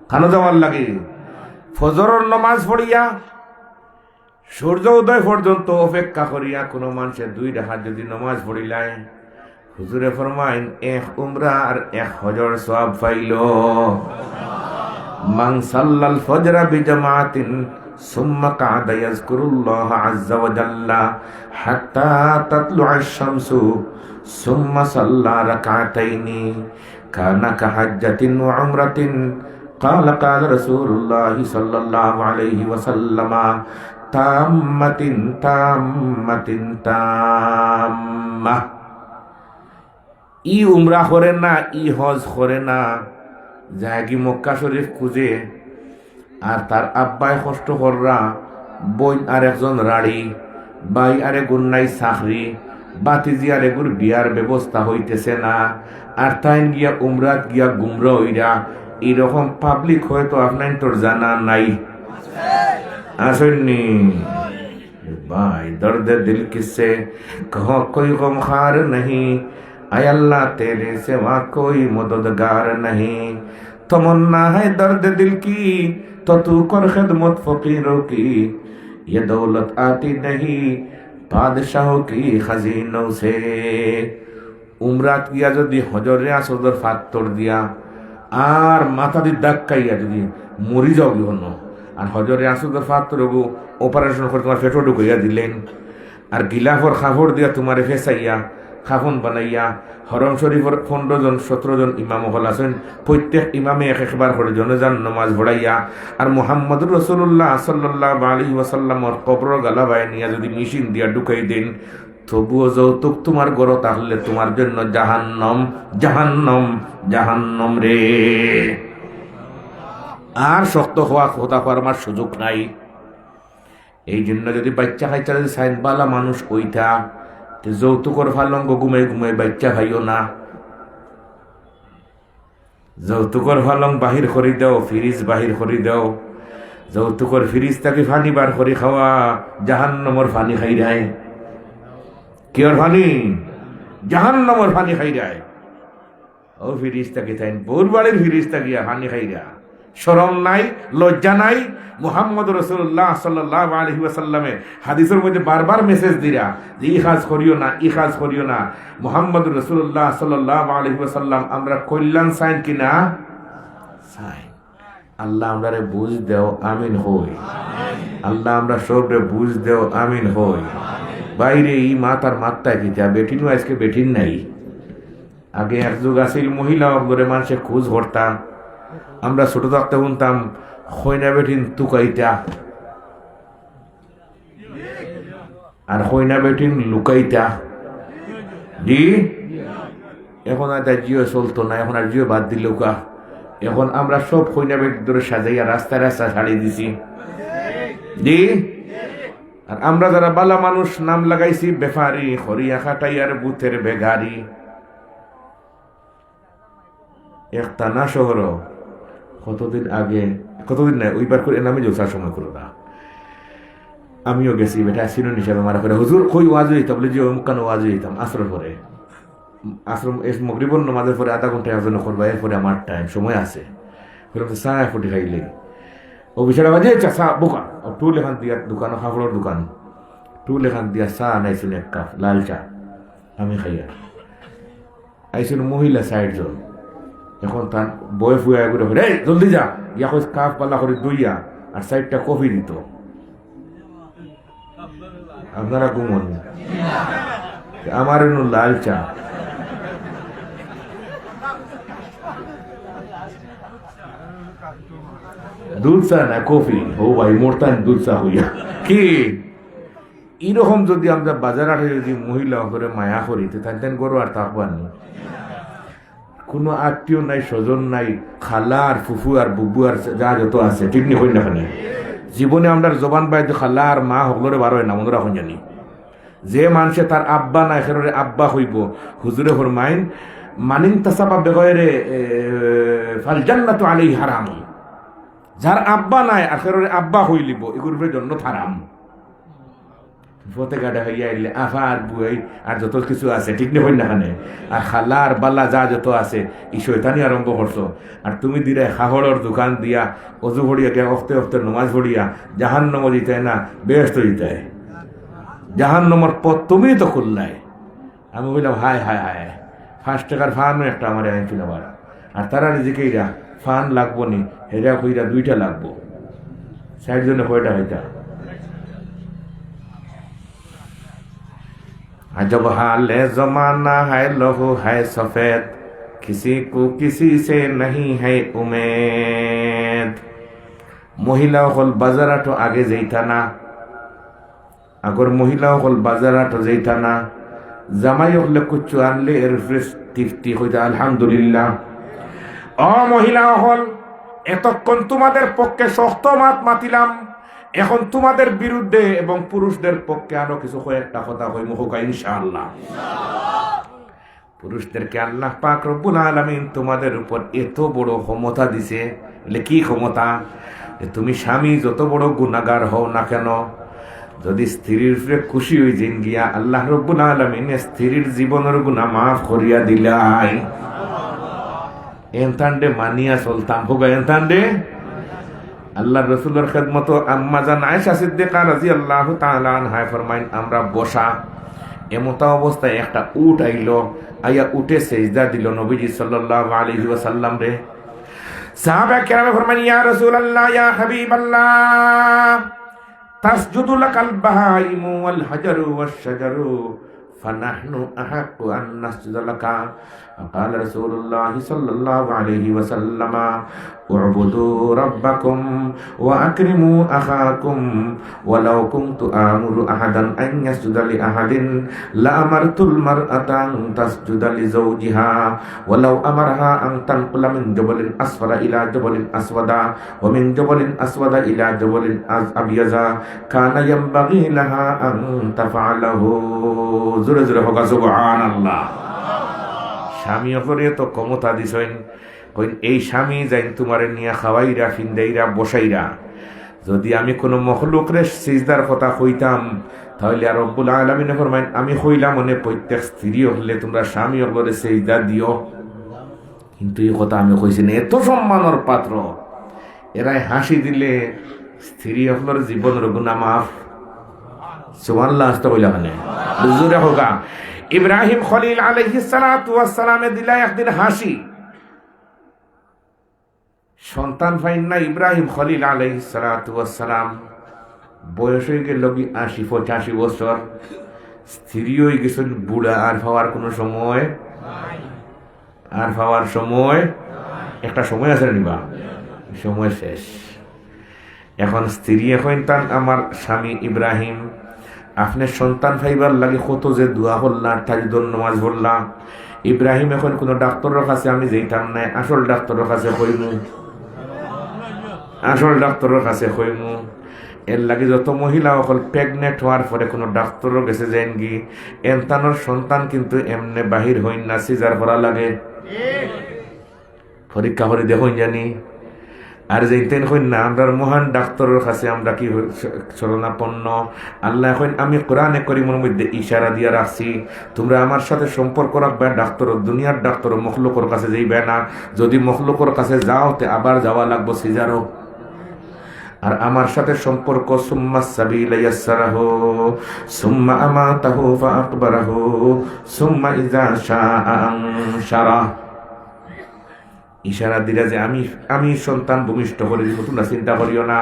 খানো যাওয়ার লাগে। ফজরের নমাজ পড়িয়া সূর্য উদয় পর্যন্ত অপেক্ষা করিয়া কোনো মানুষের 2 রাকাত যদি নমাজ পড়িলায়, হুজুরে ফরমাইন 1 উমরা আর 1 হজর সওয়াব পাইল। মান সাল্লাল ফজরা বিজামাতিন সুম্মা কাদা ইয়াজকুরুল্লাহ আযজা ওয়া জাল্লা হাত্তা তাতলুআশ শামসু সুম্মা সাল্লা রাকাতাইনি কানা কাহাজ্জাতিন ওয়া উমরাতিন قال قال رسول الله صلى الله عليه وسلم تامة تامة تامة ই উমরা করে না, ই হজ করে না, জায়গি মক্কা শরীফ খুঁজে আর তার আব্বাই কষ্ট কররা, বই আর একজন রাড়ি, বাই আরে গুন্নাই চাকরি, বাতিজি আর এগুর বিয়ার ব্যবস্থা হইতেছে না, আর তাই গিয়া উমরাত গিয়া গুমরা হইরা এরকম পাবলিক হয়তো আপনার তোর জানা নাই। আসেননি ভাই, দর্দে দিল কিসে কहो कोई गमखार नहीं, आय अल्लाह तेरे सिवा कोई मददगार नहीं, तमन्ना है दर्द दिल की तो तू कर खिदमत फकीरों की, ये दौलत आती नहीं बादशाहों की खजीनों से। उमरात किया যদি হজরে আসদর ফাত্তর দিয়া আর মাথা দিয়ে ধাক্কাইয়া যদি মরি যাও গিহন, আর হজরে আসদর ফাত্তর অপারেশন করে তোমার পেটো ঢুকাইয়া দিলেন, আর গিলাফর খাফর দিয়া তোমার ফেসাইয়া খাফন বানাইয়া হরম শরীফর 15 জন 17 জন ইমাম হল আছেন, প্রত্যেক ইমামে একবার করে জনজান নমাজ পড়াইয়া আর মুহাম্মদুর রাসূলুল্লাহ সাল্লাল্লাহু আলাইহি ওয়াসাল্লামর কবর গালাবায় নিয়া যদি মেশিন দিয়া ঢুকাই দেন, তবুও যৌতুক তোমার ঘর তাহলে তোমার জন্য জাহান্নাম জাহান্নাম জাহান্নাম রে। আর শক্ত হওয়া কথা করার সুযোগ নাই। এই জন্য যদি বাচ্চা খাইতে যদি সাইনবালা মানুষ ওইটা যৌতুকর ফালঙ্গ ঘুমাই ঘুমাই বাচ্চা খাইও না, যৌতুকর ফালং বাহির করে দাও, ফ্রিজ বাহির করে দাও, যৌতুকর ফ্রিজ থেকে পানি বার করে খাওয়া, জাহান্নামর পানি খাই যায়। কিয়র পানি? জাহান্নামর পানি খাই যায়। ও ফ্রিজ থেকে তাই বউর বাড়ির ফ্রিজ থাকিয়া পানি খাই যা, শরম নাই, লজ্জা নাই। মুহাম্মদ রাসূলুল্লাহ সাল্লাল্লাহু আলাইহি ওয়াসাল্লামে হাদিসের মধ্যে বারবার মেসেজ দিরা যে ই কাজ করিও না, ই কাজ করিও না। মুহাম্মদ রাসূলুল্লাহ সাল্লাল্লাহু আলাইহি ওয়াসাল্লাম আমরা কল্যাণ চাইন কিনা? চাইন। আল্লাহ আমরারে বুঝ দেও, আমিন হই। আল্লাহ আমরা সবরে বুঝ দেও, আমিন হই। বাইরে এই মাতার মাত্তায় কি যা বেটিনও আজকে বেটিন নাই। আগে এক যুগ আসিল মহিলা অগ্রে মানুষে খোঁজ করতাম, আমরা ছোট থাকতে শুনতাম খয়না বেঠিন তুকাইটা, আর কইনা বেটিন লুকাইতা দি এখন আর তার জিও চলতো না, এখন আর জিও বাদ দিল কা। এখন আমরা সব কইনা বেটি ধরে সাজাইয়া রাস্তায় রাস্তা ছাড়িয়ে দিছি দি। আর আমরা যারা বালা মানুষ নাম লাগাইছি বেফারি, হরিয়া খাটাইয়ার বুথের বেগারি। একটা না শহর কতদিন আগে, কতদিন নাই ওইবার করে নামে জলসার সময় করো না, আমিও গেছি বেটা সিনো হিসাবে মারা করে হুজুর কই ওয়াজ হইতাম বলে যে অমুকান ওয়াজ হইতাম আসরের পরে, আশ্রম মগরিবন নামাজের পরে আধা ঘন্টা একজন করবা, এরপরে আমার টাইম সময় আছে চা ফুটি খাইলে ও বিছানা বাজে চা বোকা টুল এখান দিয়া দোকান খাফড়ের দোকান টুল এখান দিয়া চা আনাইছিল এক কাপ লাল চা, আমি খাইয়া আইছিল মহিলা 60 জন। এখন তার বয় ফুয়া করে এই জলদি যা ইয়া কই কাপ পাল্লা করে দইয়া আর 60টা কফি দিত। আপনারা ঘুমন, আমার লাল চা দুধ চা না কফি, ও ভাই মোরতান দুধ চা হইয়া কি এরকম যদি আমরা বাজার আটে যদি মহিলা করে মায়া করি তেন গরু আর থাকবার নেই। কোনো আত্মীয় নাই, স্বজন নাই, খালা আর ফুফু আর বুবু আর যা যত আছে ঠিক নি হই না খানে জীবনে আমরা জবান বাইতে খালা আর মা হকলরে বার হয় না মনে রাখুন জানি। যে মানুষে তার আব্বা নাই খেরে আব্বা হইব হুজুরে ফরমাইন মানিন তাসাবা বেগয়রে ফাল জান্নাতু আলাইহি হারাম। যার আব্বা নাই আখেরে আব্বা হইলিব এগুলোর জন্য হারাম। ফতে গাড়া হইয়া এলে আফা আর বুয়াই আর যত কিছু আছে ঠিক নেই না খানে আর খালা আর বাল্লা যা যত আছে ই শয়তানি আরম্ভ করছো। আর তুমি দিলে খাহড়ের দোকান দিয়া অজু ভরিয়া গিয়া অফতে অফতে নমাজ ভরিয়া জাহান্নম দিতে না বেহেশত দিতে জাহান্নমর পথ তুমি তো খুললাই। আমি বললাম হায় হায় হায় 5 টাকার ফানও একটা আমার আনছিল আবার। আর তারা নিজেকেইরা ফান লাগবো নি হেরা কইরা 2টা লাগবো 60 জনে কয়টা হইতা। अजब हाल जमाना है लहू है सफेद किसी को किसी से नहीं है उम्मीद। মহিলা হল বাজারাটো আগে যেইতা না, আগর মহিলা হল বাজারাটো যেইতা না, জামাই হলে কুচু আনলে এর ফ্রেশ তৃপ্তি হইতা আলহামদুলিল্লাহ। ও মহিলা হল এতক্ষণ তোমাদের পক্ষে শক্ত মাত মাতিলাম, এখন তোমাদের বিরুদ্ধে এবং পুরুষদের পক্ষে আরো কিছু কয়েকটা কথা কই মুখা ইনশাআল্লাহ। পুরুষদেরকে আল্লাহ পাক রব্বুল আলামিন তোমাদের উপর এত বড় ক্ষমতা দিছে। কি ক্ষমতা? তুমি স্বামী যত বড় গুনাহগার হও না কেন, যদি স্ত্রীর উপরে খুশি হই যেন গিয়া আল্লাহ রব্বুল আলামিন স্ত্রীর জীবনের গুনাহ মাফ করিয়া দিলাই। এনতান্ডে মানিয়া চলতাম হোগা এনতান্ডে আল্লাহ রসুলের খেদমত আম্মা জান আয়েশা সিদ্দিকা রাদিয়াল্লাহু তাআলা আনহা ফরমাইন আমরা বসা এমতা অবস্থায় একটা উট আইলো, আইয়া উঠে সেজদা দিল নবীজি সাল্লাল্লাহু আলাইহি ওয়াসাল্লাম রে। সাহাবা কেরামে ফরমাইন ইয়া রাসূলুল্লাহ ইয়া হাবিবাল্লাহ তাসজুদু লাকাল বাহাইমু ওয়াল হাজারু ওয়াশ শাজারু ফানাহনু আহাক্কু আন নাসজুদা লাকা। فقال رسول الله صلى الله عليه وسلم اعبدوا ربكم واكرموا اخاكم ولو كنت امر احدا ان يسجد لاحد لامرت المراه ان تسجد لزوجها ولو امرها ان تنقل من جبل اسفل الى جبل اسود ومن جبل اسود الى جبل ابيض كان ينبغي لها ان تفعله। জোরে জোরে হোক সুবহানাল্লাহ। স্বামী অপরে তো ক্ষমতা দিছেন, কই এই স্বামী যাইন তোমারে নিয়া খাওয়াইরা ফিন্দাইরা বসাইরা। যদি আমি কোনো মখলুকরে সিজদার কথা কইতাম তাহলে আর রব্বুল আলামিন ফরমাইন আমি কইলাম মনে প্রত্যেক স্ত্রী হলে তোমরা স্বামী অপরে সিজদা দিও। কিন্তু এই কথা আমি কইছি না, এত সম্মানের পাত্র এরাই হাসি দিলে স্ত্রী অপরের জীবনের গুনাহ মাফ। সুবহানাল্লাহ আস্তে কইলা মানে জোরে হোগা। ইব্রাহিম খলিল আলাইহিস সালাতু ওয়াস সালামে দিলা একদিন হাসি, সন্তান পাইন না ইব্রাহিম খলিল আলাইহিস সালাতু ওয়াস সালাম। বয়স হয়ে গেল 80-85 বছর, স্ত্রী হয়ে গেছেন বুড়া, আর পাওয়ার কোনো সময় আর পাওয়ার সময় একটা সময় আছে নিবা, সময় শেষ। এখন স্ত্রী এখন তার আমার স্বামী ইব্রাহিম আপনার সন্তান ফাইবার লাগে কত যে দোয়া করলাম, তাজুদুর নামাজ পড়লাম। ইব্রাহিম এখন কোনো ডাক্তারের কাছে আমি যেতাম না, আসল ডাক্তারের কাছে কইমু, আসল ডাক্তারের কাছে কইমু। এর লাগে যত মহিলা অকল প্রেগনেন্ট হওয়ার পরে কোনো ডাক্তারও গেছে যাইন কি এনতানোর সন্তান কিন্তু এমনি বাহির হইন না, সিজার করা লাগে, পরীক্ষা করে দেখুন জানি। আর যেতেন হইন না আমরা মহান ডাক্তারের কাছে আমরা কি শরণাপন্ন। আল্লাহ এখন আমি কোরআনে করিমের মধ্যে ইশারা দিয়া রাখছি, তোমরা আমার সাথে সম্পর্ক রাখবে ডাক্তার, দুনিয়ার ডাক্তার মখলুকর কাছে যাইবে না। যদি মখলুকর কাছে যাও তে আবার যাওয়া লাগবো সিজারও। আর আমার সাথে সম্পর্ক সুম্মা সাবিলা ইয়াসসারাহু সুম্মা আমাতাহু ফাআকবারাহু সুম্মা ইযা শাআ আনশারা। ইশারা দিলা যে আমি সন্তান ভূমিষ্ঠ করে দিব, তোমরা চিন্তা করিও না।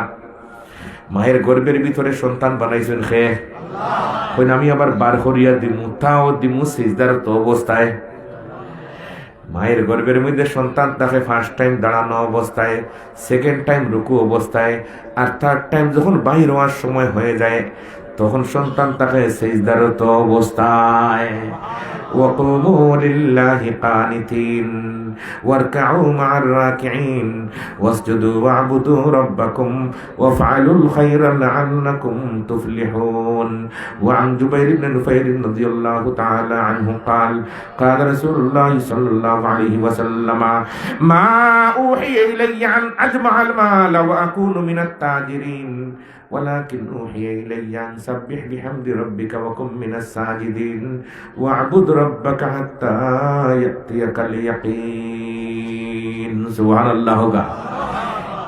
মায়ের গর্ভের ভিতরে সন্তান বানাইছেন খে আল্লাহ, আমি আবার বার করিয়া দিমু, তাও দিমু সিজদার তো অবস্থায়। মায়ের গর্ভের মধ্যে সন্তান তাকে ফার্স্ট টাইম দাঁড়ানো অবস্থায়, সেকেন্ড টাইম রুকু অবস্থায়, আর থার্ড টাইম যখন বাহির হওয়ার সময় হয়ে যায় তখন সন্তান তাকে সিজদারত অবস্থায়। وقوموا لله قانتين واركعوا مع الراكعين واسجدوا واعبدوا ربكم وافعلوا الخير لعلكم تفلحون. وعن جبير بن نفير رضي الله تعالى عنه قال قال رسول الله صلى الله عليه وسلم ما أوحي إلي أن أجمع المال وأكون من التاجرين ولكن أوحي إلي أن سبح بحمد ربك وكن من الساجدين واعبد ربك حتى يأتيك اليقين. سبحان الله.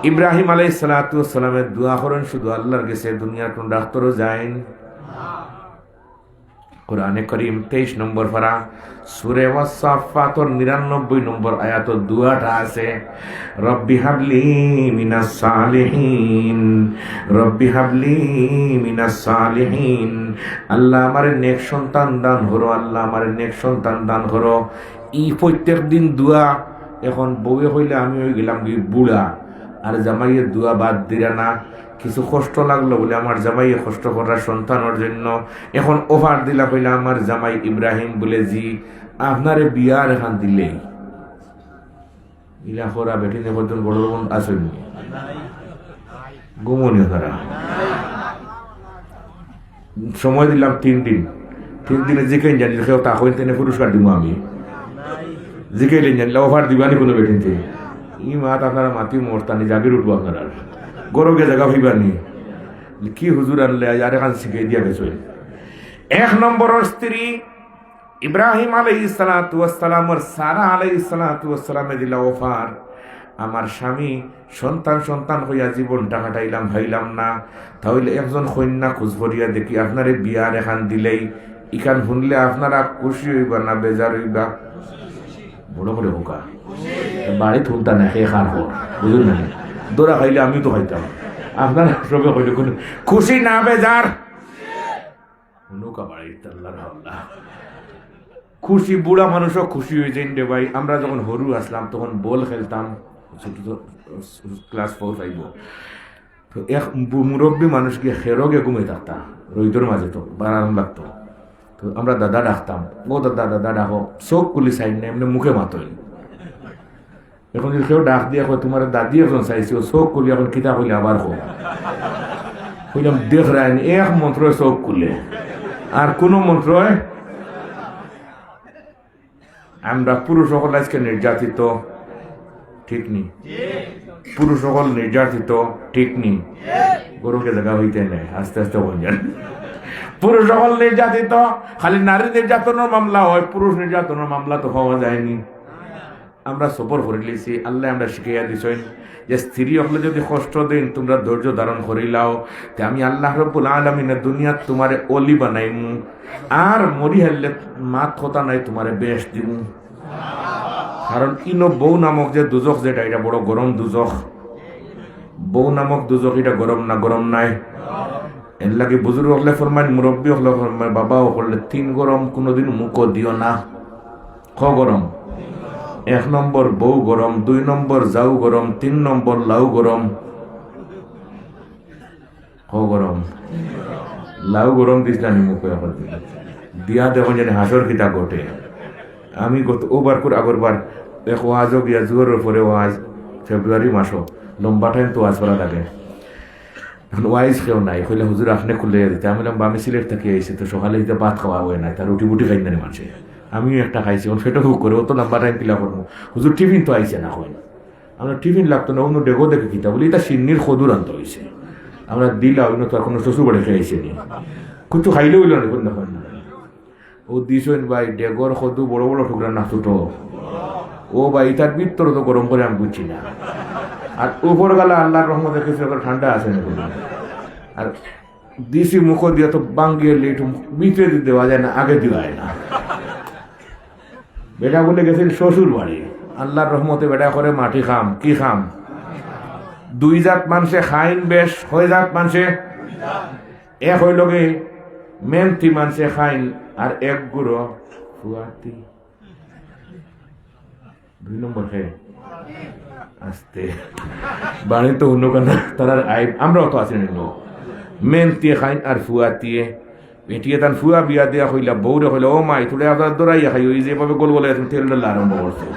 ইব্রাহিম আলাইহিস সালাতু ওয়াস সালামের দোয়া করেন শুধু আল্লাহর কাছে, দুনিয়ার কোন ডাক্তারও যায়ন। কোরআনে করিম 23 নম্বর পারা সূরা ওয়াস-সাফফাতর 99 নম্বর আয়াত দোয়াটা আছে, রব্বি হাবলি মিনাস সালিহিন, রব্বি হাবলি মিনাস সালিহিন। আল্লাহ আমারে নেক সন্তান দান করো, আল্লাহ আমারে নেক সন্তান দান করো। এই প্রত্যেক দিন দোয়া। এখন বউয়ে হইলে আমি হয়ে গেলাম কি বুড়া, আর জামাইয়ের দোয়া বাদ দিরা না। কিছু কষ্ট লাগলো বলে আমার জামাইয়ে কষ্ট করার সন্তানের জন্য এখন অফার দিলা কইলা আমার জামাই ইব্রাহিম বলে জি আপনারে বিয়ার এখান দিলেই ইলা খোরা বেটি নে বদন বড় বোন আসেনি গোমনি ধরা সময় দিলাম 3 দিন। 3 দিনে জিকেন জানি কেউ তা হইতে নে পুরস্কার দিব আমি জিকেইলেন জানি অফার দিবানি কোনো বেটিনতে ই মাত আপনারা মাতি মরতানি জাগির উঠবো আপনারা গরগে জায়গা হইবানি কি হুজুর আনলে আর এখান শিখিয়ে দিয়া গেছে। 1 নম্বরের স্ত্রী ইব্রাহিম আলাইহিস সালাতু ওয়াস সালামের সারা আলাইহিস সালাতু ওয়াস সালামে দিলা অফার, আমার স্বামী সন্তান হইয়া জীবনটা কাটাইলাম ভাইলাম না, তাহলে একজন কন্যা খোঁজ করিয়া দেখি আপনারে বিয়ার এখান দিলেই ইখান শুনলে আপনারা খুশি হইবা না বেজার হইবা? বড় করে হোকা বাড়ি থুলতা না খেয়ে খার হর বুঝুন না, দোরা খাইলে আমি তো খাইতাম, আপনার সবে হইলে কোনো খুশি না বেজার নৌকা বাড়ি আল্লাহ খুশি। বুড়া মানুষও খুশি হয়ে যাই রে ভাই। আমরা যখন হরু আসলাম তখন বল খেলতাম, ছোট ক্লাস 4 5 তো এক মুরব্বী মানুষকে হেরোগে ঘুমিয়ে থাকতাম রইদর মাঝে, তো বারাম লাগতো। তো আমরা দাদা ডাকতাম, ও দাদা দাদা ডাকো, চোখ কুলি সাইড না এমনি মুখে মাতই। এখন যদি কেউ ডাক দিয়ে তোমার দাদি এখন চাইছি ও চোখ কুলি এখন কিতা কইলে আবার কইলাম দেখ রায়নি এক মন্ত্রয় চোখ খুলে আর কোনো মন্ত্রয়। আমরা পুরুষ সকল আজকে নির্যাতিত, ঠিক নি? পুরুষ সকল নির্যাতিত, ঠিক নি? গরুকে জায়গা হইতে নেই, আস্তে আস্তে বল যান। পুরুষ সকল নির্যাতিত, খালি নারী নির্যাতনের মামলা হয়, পুরুষ নির্যাতনের মামলা তো হওয়া যায়নি। আমরা সফর করে লিছি, আল্লাহ আমরা শিখাইয়া দিছেন যে স্ত্রী হলে যদি কষ্ট দেন তোমরা ধৈর্য ধারণ করিলাও, তে আমি আল্লাহ রব্বুল আলামিনের দুনিয়াত তোমারে অলি বানাইমু, আর মরি হারলে মাত কথা নাই তোমারে বেশ দিমু। কারণ ইনো বউ নামক যে দুজক যেটা, এটা বড় গরম দুজক। বউ নামক দুজক এটা গরম না? গরম নাই। এর লাগে বুজুর্গ হলে ফরমাইন, মুরব্বী হলে ফরমাইন, বাবাও করলে 3 গরম কোনোদিন মুখও দিও না। গরম 1 নম্বর বউ গরম, 2 নম্বর যাও গরম, 3 নম্বর লাউ গরম। গরম লাউ গরম দিস না মুখে এখন দিয়া দেখুন জানি হাসর কিতা ঘটে। আমি গত ওবার করে আগরবার এক ওয়াজও গিয়া জোরের পরে ওয়াজ ফেব্রুয়ারি মাসও লম্বা টাইম তো ওয়াজ করা লাগে। এখন ওয়াইজ কেউ নাই কইলে হুজুর আপনি খুলে দিতে। আমি বললাম আমি সিলেট থেকে আইসি তো সকালে দিতে ভাত খাওয়া হয় না, তার রুটি বুটি খাই না মানুষে। আমিও একটা খাইছি, ওর সেটা হুক করে ও তো লম্বা টাইম পিলা করবো। হুজুর টিফিন তো আইসে না হয়, আমরা টিফিন লাগতো না, অন্য ডেগো দেখে কিতা বলি এটা সিন্নির খদুর আনতে হয়েছে। আমরা দিলা অন্য তো এখনো শ্বশুর বাড়ি খেয়েছে নি, কিন্তু খাইলে হইল না কোন না। ও দিস ভাই ডেগর খদু বড় বড় টুকরা না ছোট। ও ভাই তার ভিতর তো গরম করে আমি বুঝছি না। আর উপর গেলা আল্লাহর রহমতে কিছু ঠান্ডা আছে না। আর দিশি মুখ দিয়ে তো বাঙ্গিয়ে লেট ভিতরে দেওয়া যায় না, আগে দেওয়া যায় না। বেটা বলে গেছেন শ্বশুর বাড়ি, আল্লাহর রহমতে বেটা করে মাটি খাম কি খাম। দুই জাত মানুষে খাইন বেশ হয়ে জাত মানুষে এক হইল গে মেনতি মানুষে খাইন আর এক গুঁড়ো ফুয়াতি। 2 নম্বর খেয়ে আসতে বাড়ি তো অন্য কেন তারা আমরাও তো আছি না। মেনতিয়ে খাইন আর ফুয়াতিয়ে এটিয়ে তার ফুয়া বিয়া দিয়া হইলা বৌরে হইলা ও মাই তুলে আপনার দৌড়াইয়া খাই ওই যেভাবে গোল বলে তেল ডাল্লা আরম্ভ করছে।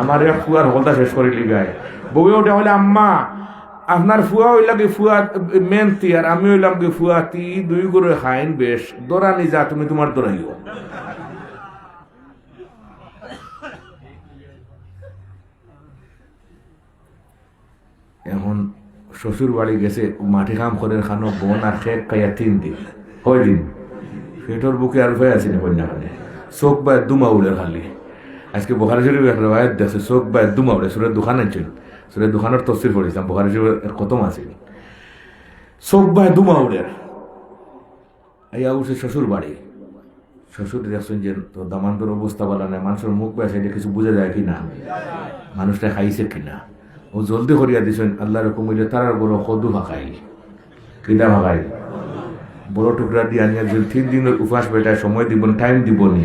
আমার এক ফুয়ার হলতা শেষ করে লিগায় বউয়ে ওটা হইলে আম্মা আপনার ফুয়া হইলা কি ফুয়া মেনতি আর আমি হইলাম কি ফুয়াতি, 2 করে খাইন বেশ দৌড়ানি যা তুমি তোমার দৌড়াইও। এখন শ্বশুর বাড়ি গেছে মাটি কাম করে খানো বোন আর শেখ খাইয়া 3 দিন হয় দিন পেটর বুকে আর হয়ে আছে না কন্যাখানে চোখ বায় দুমা উড়ে খালি। আজকে বোখারি শরীফ একটা রায়ত দেখছে চোখ বায় দুমা উড়ে। সুরের দোকান আনছিল, সুরের দোকানের তফসির পড়েছিলাম, বোখারি শরীফের খতম আছে। চোখ বায় দুমা উড়ে আইয়া উঠছে শ্বশুর বাড়ি। শ্বশুর দেখছেন যে তো দামান্তর অবস্থা বলা নাই, মানুষের মুখ বায় সেটা কিছু বোঝা যায় কিনা, মানুষটা খাইছে কিনা। ও জলদি করিয়া দিছেন আল্লাহ রকম হইলে তার বড় কদু ভাকাই কিনা ভাকাই বড় টুকরা দিয়ে আনিয়া 3 দিনের উপাস বেটায় সময় দিব টাইম দিব নি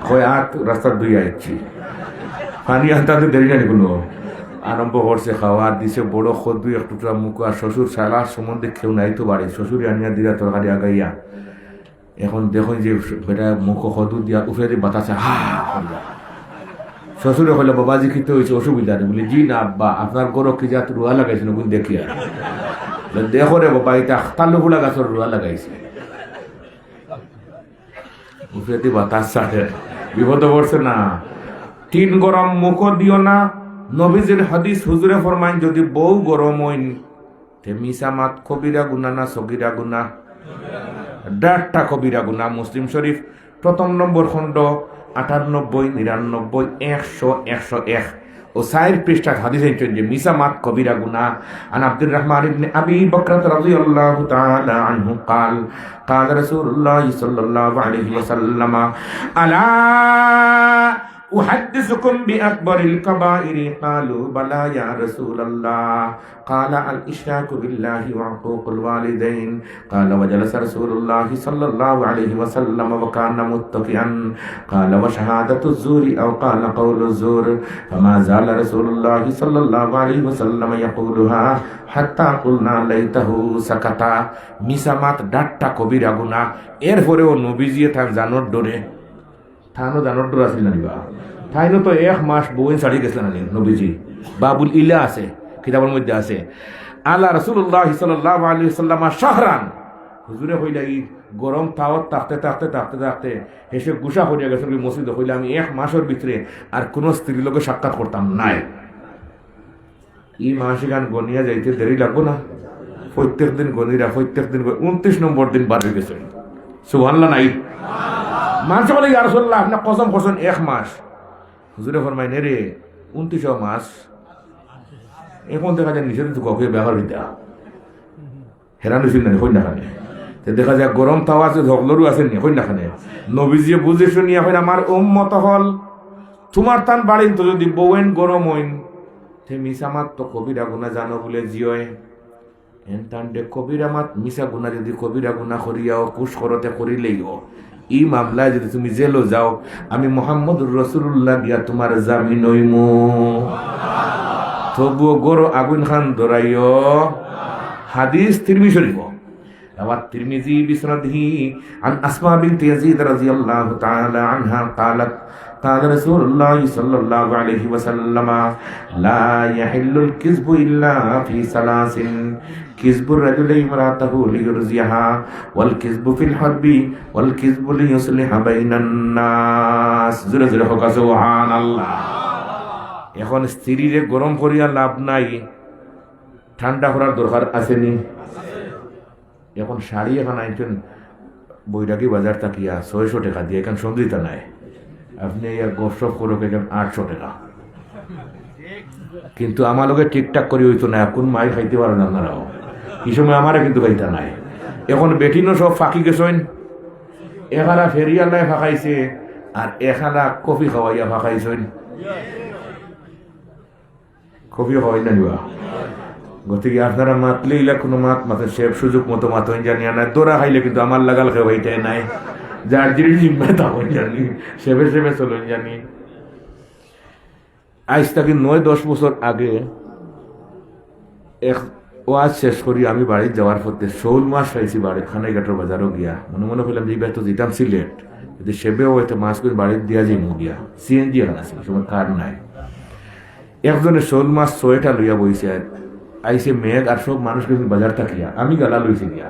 কয় আট রাস্তার 2 আইছি পানি আনতে দেরি জানি কোনো আরম্ভ করছে খাওয়া দিছে বড় কদু এক টুকরা মুখ। আর শ্বশুর সারা সম্বন্ধে কেউ নাই তো বাড়ি, শ্বশুরে আনিয়া দিলা তরকারি আগাইয়া। এখন দেখুন যে বেটা মুখ কদু দিয়া উফরে দিয়ে বাতাসে হা। শ্বশুরে হইলে বাবাজি খেতে হয়েছে অসুবিধা নেই বলে জি না আব্বা আপনার গরো কি জাত রুয়া লাগাইছে না দেখি আর দেখো রে বাবা এটা তালু ফুলা গাছের রুয়া লাগাইছে। উফরেতে বাতাস ছাড়ে বিপদ পড়ছে না। 3 গরম মুখ দিও না। নবীজির হাদিস হুজুরে ফরমাইন যদি বউ গরম হইন তে মিসামাত কবিরা গুনা না সগিরা গুনা, 1.5টা কবিরা গুনা। মুসলিম শরীফ 1ম নম্বর খণ্ড 98, 99, 100, 101 ও 4 পৃষ্ঠা হাদিস আনছেন যে মিসামাত কবিরা গুনাহ। আন আব্দুর রহমান ইবনে আবি বকর রাদিয়াল্লাহু তাআলা আনহু قال قال رسول الله صلى الله عليه وسلم الا أحدثكم بأكبر الكبائر قالوا بلى يا رسول الله قال الإشراك بالله وعقوق الوالدين قال وجلس رسول الله صلى الله عليه وسلم وكان متكئا قال وشهادة الزور أو قال قول الزور فما زال رسول الله صلى الله عليه وسلم يقولها حتى قلنا ليته سكت। মিসামাত 1.5টা কবিরা গুনাহ। এরপরেও নবীজি তার জানোর ডরে থানো জানোর ডর আসিল না নিবা তাইনো তো 1 মাস বউন ছাড়ি গেছিলেন না নবীজি। বাবুল ইলা আছে কিতাবের মধ্যে আছে আল্লাহ রাসূলুল্লাহ সাল্লাল্লাহু আলাইহি ওয়াসাল্লাম শাহরান হুজুরে হইলা ই গরম তাওয়াত তাকতে তাকতে তাকতে তাকতে এসে গুসা হইয়া গেছেন মসজিদে হইলা আমি 1 মাসের ভিতরে আর কোন স্ত্রীর লোকে সাক্ষাৎ করতাম নাই। ই মাসিগান গনিয়া যাইতে দেরি লাগবো না। প্রত্যেক দিন গনিরা প্রত্যেক দিন 29 নম্বর দিন বার হয়ে গেছে। সুবহানাল্লাহ নাই মানুষ বলে ইয়া রাসূলুল্লাহ আপনি কসম করছেন 1 মাস। হুজুরে ফরমাই নে রে 29 মাস এখন দেখা যায় নিষেধ কখে ব্যবহার হইতা হেরান হইছিল না হই না খানে দেখা যায় গরম তাওয়া আছে ঝগলরু আছে নি হই না খানে। নবীজি বুঝে শুনিয়া হয় আমার উম্মত হল তোমার তান বাড়িন তো যদি বউয়েন গরম হইন তে মিসামাত তো কবিরা গুনাহ জানো বলে জিয়য় এনতান দে কবিরা মাত মিসা গুনাহ যদি কবিরা গুনাহ করিয়াও কুশ করতে করিলেইও ই মামলায় যদি তুমি জেলো যাও আমি মুহাম্মদুর রাসূলুল্লাহ দিয়া তোমার জামিন হইমু। তবুও গরো আগুন খান ধরাইও। হাদিস তিরমিজি শরীফ روى الترمذي بسنده عن أسماء بنت يزيد رضي الله تعالى عنها قالت قال رسول الله صلى الله عليه وسلم لا يحل الكذب إلا في ثلاث كذب الرجل امرأته ليرزيها والكذب في الحرب والكذب ليصلح بين الناس জোরে জোরে হোক সুবহানাল্লাহ। এখন স্ত্রীরে গরম করিয়া লাভ নাই, ঠান্ডা করার দরকার আসেনি। এখন শাড়ি এখন আনছেন বৈরাগী বাজার তাকিয়া 600 টাকা দিয়ে, এখন সন্ধিতা নাই, আপনি গপসপ করো এখন 800 টাকা। কিন্তু আমার লোকে ঠিকঠাক করে হইতো না, এখন মাই খাইতে পারেন আপনারাও, এই সময় আমারে কিন্তু খাইতা নাই। এখন বেটিনও সব ফাঁকি গেছেন, এখানা ফেরিয়াল্লায় ফাঁকাইছে আর এখানা কফি খাওয়াইয়া ফাঁকাইছেন। কফি খাওয়াই না নিবা, গতিকে আপনারা মাতলে ইলা কোনো মাতে সে সুযোগ মতো মাতন জানিয়া নাই, দোরা খাইলে কিন্তু আমার লাগাল খাওয়াইটাই নাই, যার জিনিস জিম্মা তখন জানি, সেবে সেবে চলুন জানি। আজ তাকে 9-10 বছর আগে এক ওয়াজ শেষ করি আমি বাড়ি যাওয়ার পথে শোল মাছ পাইছি বাড়ি খানাইঘাটের বাজারও গিয়া, মনে করলাম যে তো যেতাম সিলেট, যদি সেবেও হয়তো মাছ করে বাড়ির দিয়া যাই গিয়া, সিএনজি এখন আছে সময় কার নাই। একজনে শোল মাছ 6টা লইয়া বইছে, আইসে মেঘ আর সব মানুষ কিন্তু বাজার থাকিয়া, আমি গালা লইছি গিয়া।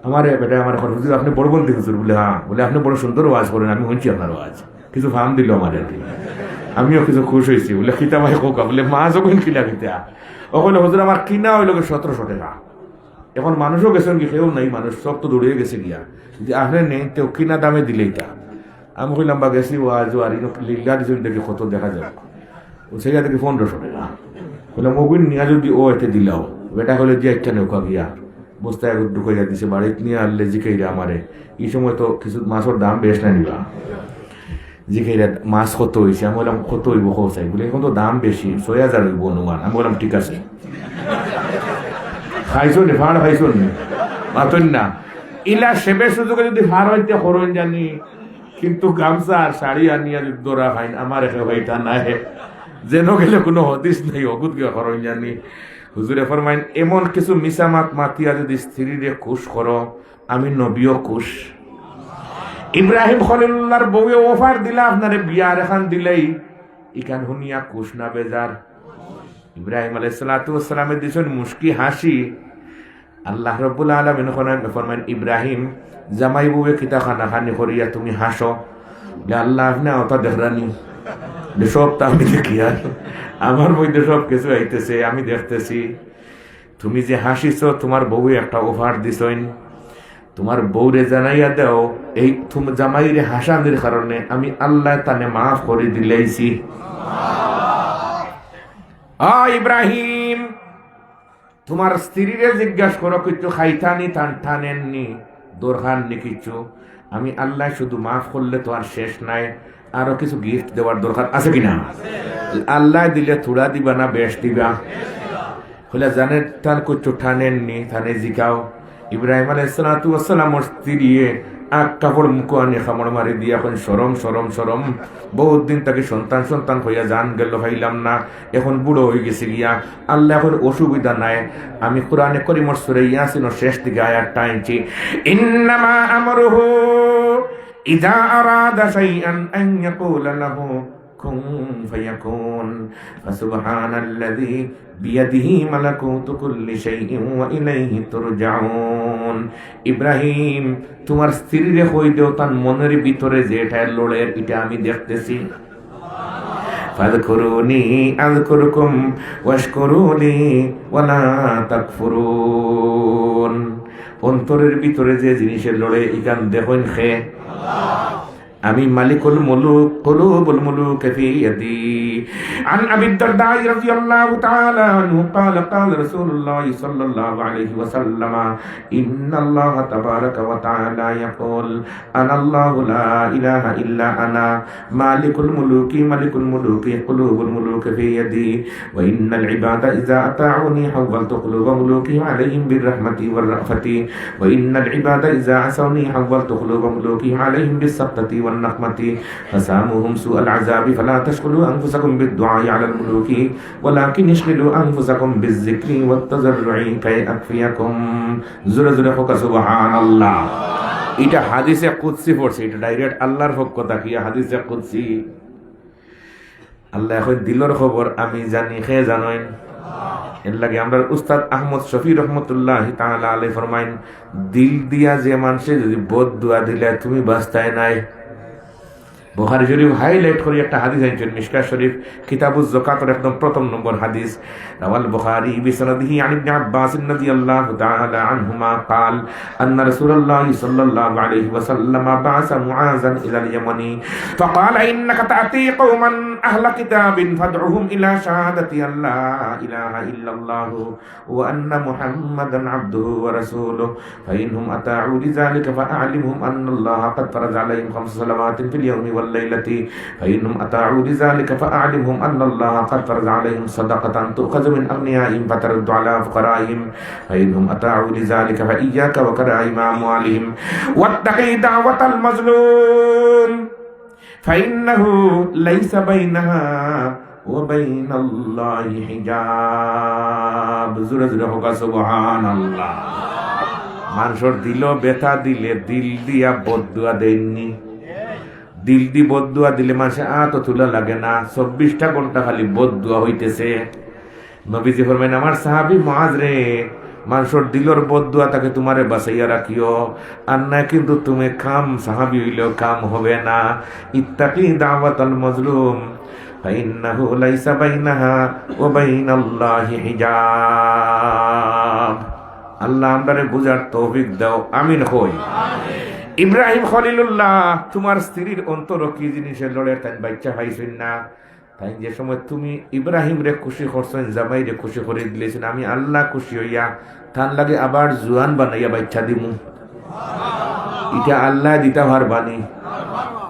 আমার বেটা আমার এখন হুজুর আপনি বড় বলতে হুজুর বলে, হ্যাঁ বলে আপনি বড় সুন্দর ওয়াজ করেন, আমি শুনছি আপনার ওয়াজ, কিছু ফার্ম দিল আমার আর কি, আমিও কিছু খুশ হয়েছি। বলে খিতা ভাই কোকা বলে মাছ ওখানে কিনা খিতা, ওখানে হুজুর আমার কিনা হইল 1700 টাকা। এখন মানুষও গেছেন কি কেউ নাই, মানুষ সব তো দৌড়িয়ে গেছে গিয়া, যদি আপনি নেই তো কিনা দামে দিলেই তা। আমি কইলাম বা গেছি ওয়াজ আর লিল্লা দিন দেখি কত দেখা যাবে, ও সেটা দেখি 1500 টাকা। বললাম ওগুন নিয়ে যদি ও এতে দিলাও, বেটা হলে যে একটা নৌকা গিয়া বস্তায় ঢুকাইয়া দিছে, বাড়িতে নিয়ে আনলে জিকাইরা আমারে, এই সময় তো কিছু মাছের দাম বেশ না নিবা, জিকাইরা মাছ কত হয়েছে, আমি বললাম কত হইব চাই বলে, এখন তো দাম বেশি 6000 হইব অনুমান। আমি বললাম ঠিক আছে, খাইছো নি ফাড় খাইছো নি মাতন না, ইলা সেবে সুযোগে যদি ফাড় হইতে করুন জানি, কিন্তু গামছা আর শাড়ি আনিয়া যদি দোরা খাইন আমার একে ভাইটা নাই, যেন গেলে কোনো হদিস নেই, অগুত গিয়া করুন জানি। হুজুরে ফরমাইন এমন কিছু মিসামাত মাতিয়া যদি স্ত্রীরে খুশ করো, আমি নবীও খুশ। ইব্রাহিম খলিলুল্লাহর বউয়ে অফার দিলা আপনারে বিয়ার এখান দিলেই, ইখান হুনিয়া খুশ না বেজার? ইব্রাহিম আলাইহিস সালাতু ওয়াস সালামের দিছেন মুস্কি হাসি। আল্লাহ রাব্বুল আলামিন ফরমাইন ইব্রাহিম জামাই বউয়ে কিতা খানা খানি করিয়া তুমি হাসো, যে আল্লাহ আপনি অত দেখরানি সব তা আমি দেখি, আর আমার মধ্যে সব কিছু আইতেছে আমি দেখতেছি। তুমি যে হাসিছ, তোমার বউ একটা অফার দিছইন, তোমার বউরে জানাইয়া দাও এই তুমি জামাইরে হাসানির কারণে আমি আল্লাহ তানে মাফ করে দিলেইছি। ইব্রাহিম তোমার স্ত্রীরে জিজ্ঞাসা করো কিছু খাইতানি টানেননি দোরখান নি কিছু, আমি আল্লাহ শুধু মাফ করলে তো আর শেষ নাই, আরো কিছু গিফট দেওয়ার দরকার আছে কিনা? আল্লাহ দিলে থোড়া দিবা না বেশ দিবা? হলে জানে তার কিছু টানেননি, থানে জিকাও। ইব্রাহিম আলাইহিস সালাতু ওয়াস সালামের স্ত্রী কাপড় মুখো আনি খামড় মারি দিয়া এখন সরম সরম সরম, বহুত দিন তাকে সন্তান সন্তান হইয়া জান গেল হইলাম না, এখন বুড়ো হয়ে গেছে গিয়া, আল্লাহ এখন অসুবিধা নাই। আমি কোরআনে করিমর সূরা ইয়াসিনের শেষ দিকে আয়াতটা আনছি, ইন্নামা আমরুহু ইযা আরাদা শাইআন আন ইয়াকুলা লাহু কুন ফায়াকুন ফাসুবহানাল্লাযী বিয়াদিহি মালাকুতু কুল্লি শাইইন ওয়া ইলাইহি তুরজাউন। ইব্রাহিম তোমার স্ত্রীরে কই দেও তার মনের ভিতরে যেটা লড়ে এটা আমি দেখতেছি। ফাযকুরুনি আযকুরুকুম ওয়াশকুরুলি ওয়ালা তাকফুরুন। অন্তরের ভিতরে যে জিনিসের লড়ে ইকান দেখুন খে আমি মালিকুল মুলুক কুলুবুল মুলুক ফি ইয়াদি। আন আবি দারদা রাদিয়াল্লাহু তাআলা আনহু قال قال رسول الله صلى الله عليه وسلم ان الله تبارك وتعالى يقول انا الله لا اله الا انا مالك الملوك ملك الملوك قلوب الملوك في يدي وان العباد اذا اطاعوني حولت قلوب ملوكهم عليهم بالرحمه والرأفه وان العباد اذا عصوني حولت قلوب ملوكهم عليهم بالسخطه والنقمة فساموهم سوء العذاب فلا تشغلوا أنفسكم بالدعاء على الملوك ولكن اشغلوا أنفسكم بالذكر والتضرع كي أكفيكم জোরে জোরে হোকা সুবহানাল্লাহ। এটা হাদিসে কুদসি পড়ছে, এটা ডাইরেক্ট আল্লাহর পক্ষ থেকে হাদিসে কুদসি। আল্লাহ এখন দিলর খবর আমি জানি, খে জানেন। এর লাগে আমরা উস্তাদ আহমদ শফি রহমতুল্লাহ তাআলা আলাইহি ফরমাইন, দিল দিয়া যে মানুষে যদি বদদুয়া দিলে তুমি বাস্তায় নাই। বুখারী শরীফ হাইলাইট করে একটা হাদিস আনছেন, মিশকাত শরীফ কিতাবুজ যাকাতের একদম প্রথম নম্বর হাদিস। রাওয়াল বুখারী বিসনাদিহি আন ইবনে আব্বাস রাদিয়াল্লাহু তাআলা আনহুমা قال ان رسول الله صلى الله عليه وسلم بعث معاذا الى اليمن فقال انك تاتي قوما اهل كتاب فادعوهم الى شهاده ان لا اله الا الله وان محمدا عبده ورسوله فانهم اطاعوا لذلك فاعلمهم ان الله قد فرض عليهم 5 صلوات في اليوم والليلة فإنهم أطاعوا لذلك فأعلمهم أن الله قد فرض عليهم صدقة تؤخذ من أغنيائهم فترد على فقرائهم فإنهم أطاعوا لذلك فإياك وكرائم أموالهم واتقي دعوة المظلوم فإنه ليس بينها وبين الله حجاب زور زور হোক সুবহানাল্লাহ। মানুষের দিল ব্যথা দিলে দিল দিয়া বদদুয়া দেননি, দিল দি বদদুয়া দিলে মানুষে তো তুলা লাগে না, 24টা ঘন্টা খালি বদদুয়া হইতেছে। নবীজি ফরমাইন, আমার সাহাবী মুআজ রে, মানুষের দিলর বদদুয়া তাকে তোমারে বাঁচাইয়া রাখিও, আর না কিন্তু তুমি কাম সাহাবী হইলেও কাম হবে না। ইত্তাকি দাওয়াতাল মাজলুম ফাইন্নাহু লাইসা বাইনাহা ওয়া বাইনাল্লাহি হিজাব। আল্লাহ আমাদের বুঝার তৌফিক দাও, আমিন হই। ইব্রাহিম খলিলুল্লাহ, তোমার স্ত্রীর অন্তর কি জিনিসের লড়ে তাই বাচ্চা পাইছেন না, তাই যে সময় তুমি ইব্রাহিম রে খুশি করছেন, জামাই রে খুশি করে দিলেছেন, আমি আল্লাহ খুশি হইয়া তার লাগে আবার জুয়ান বানাইয়া বাচ্চা দিমু। এটা আল্লাহ দিতা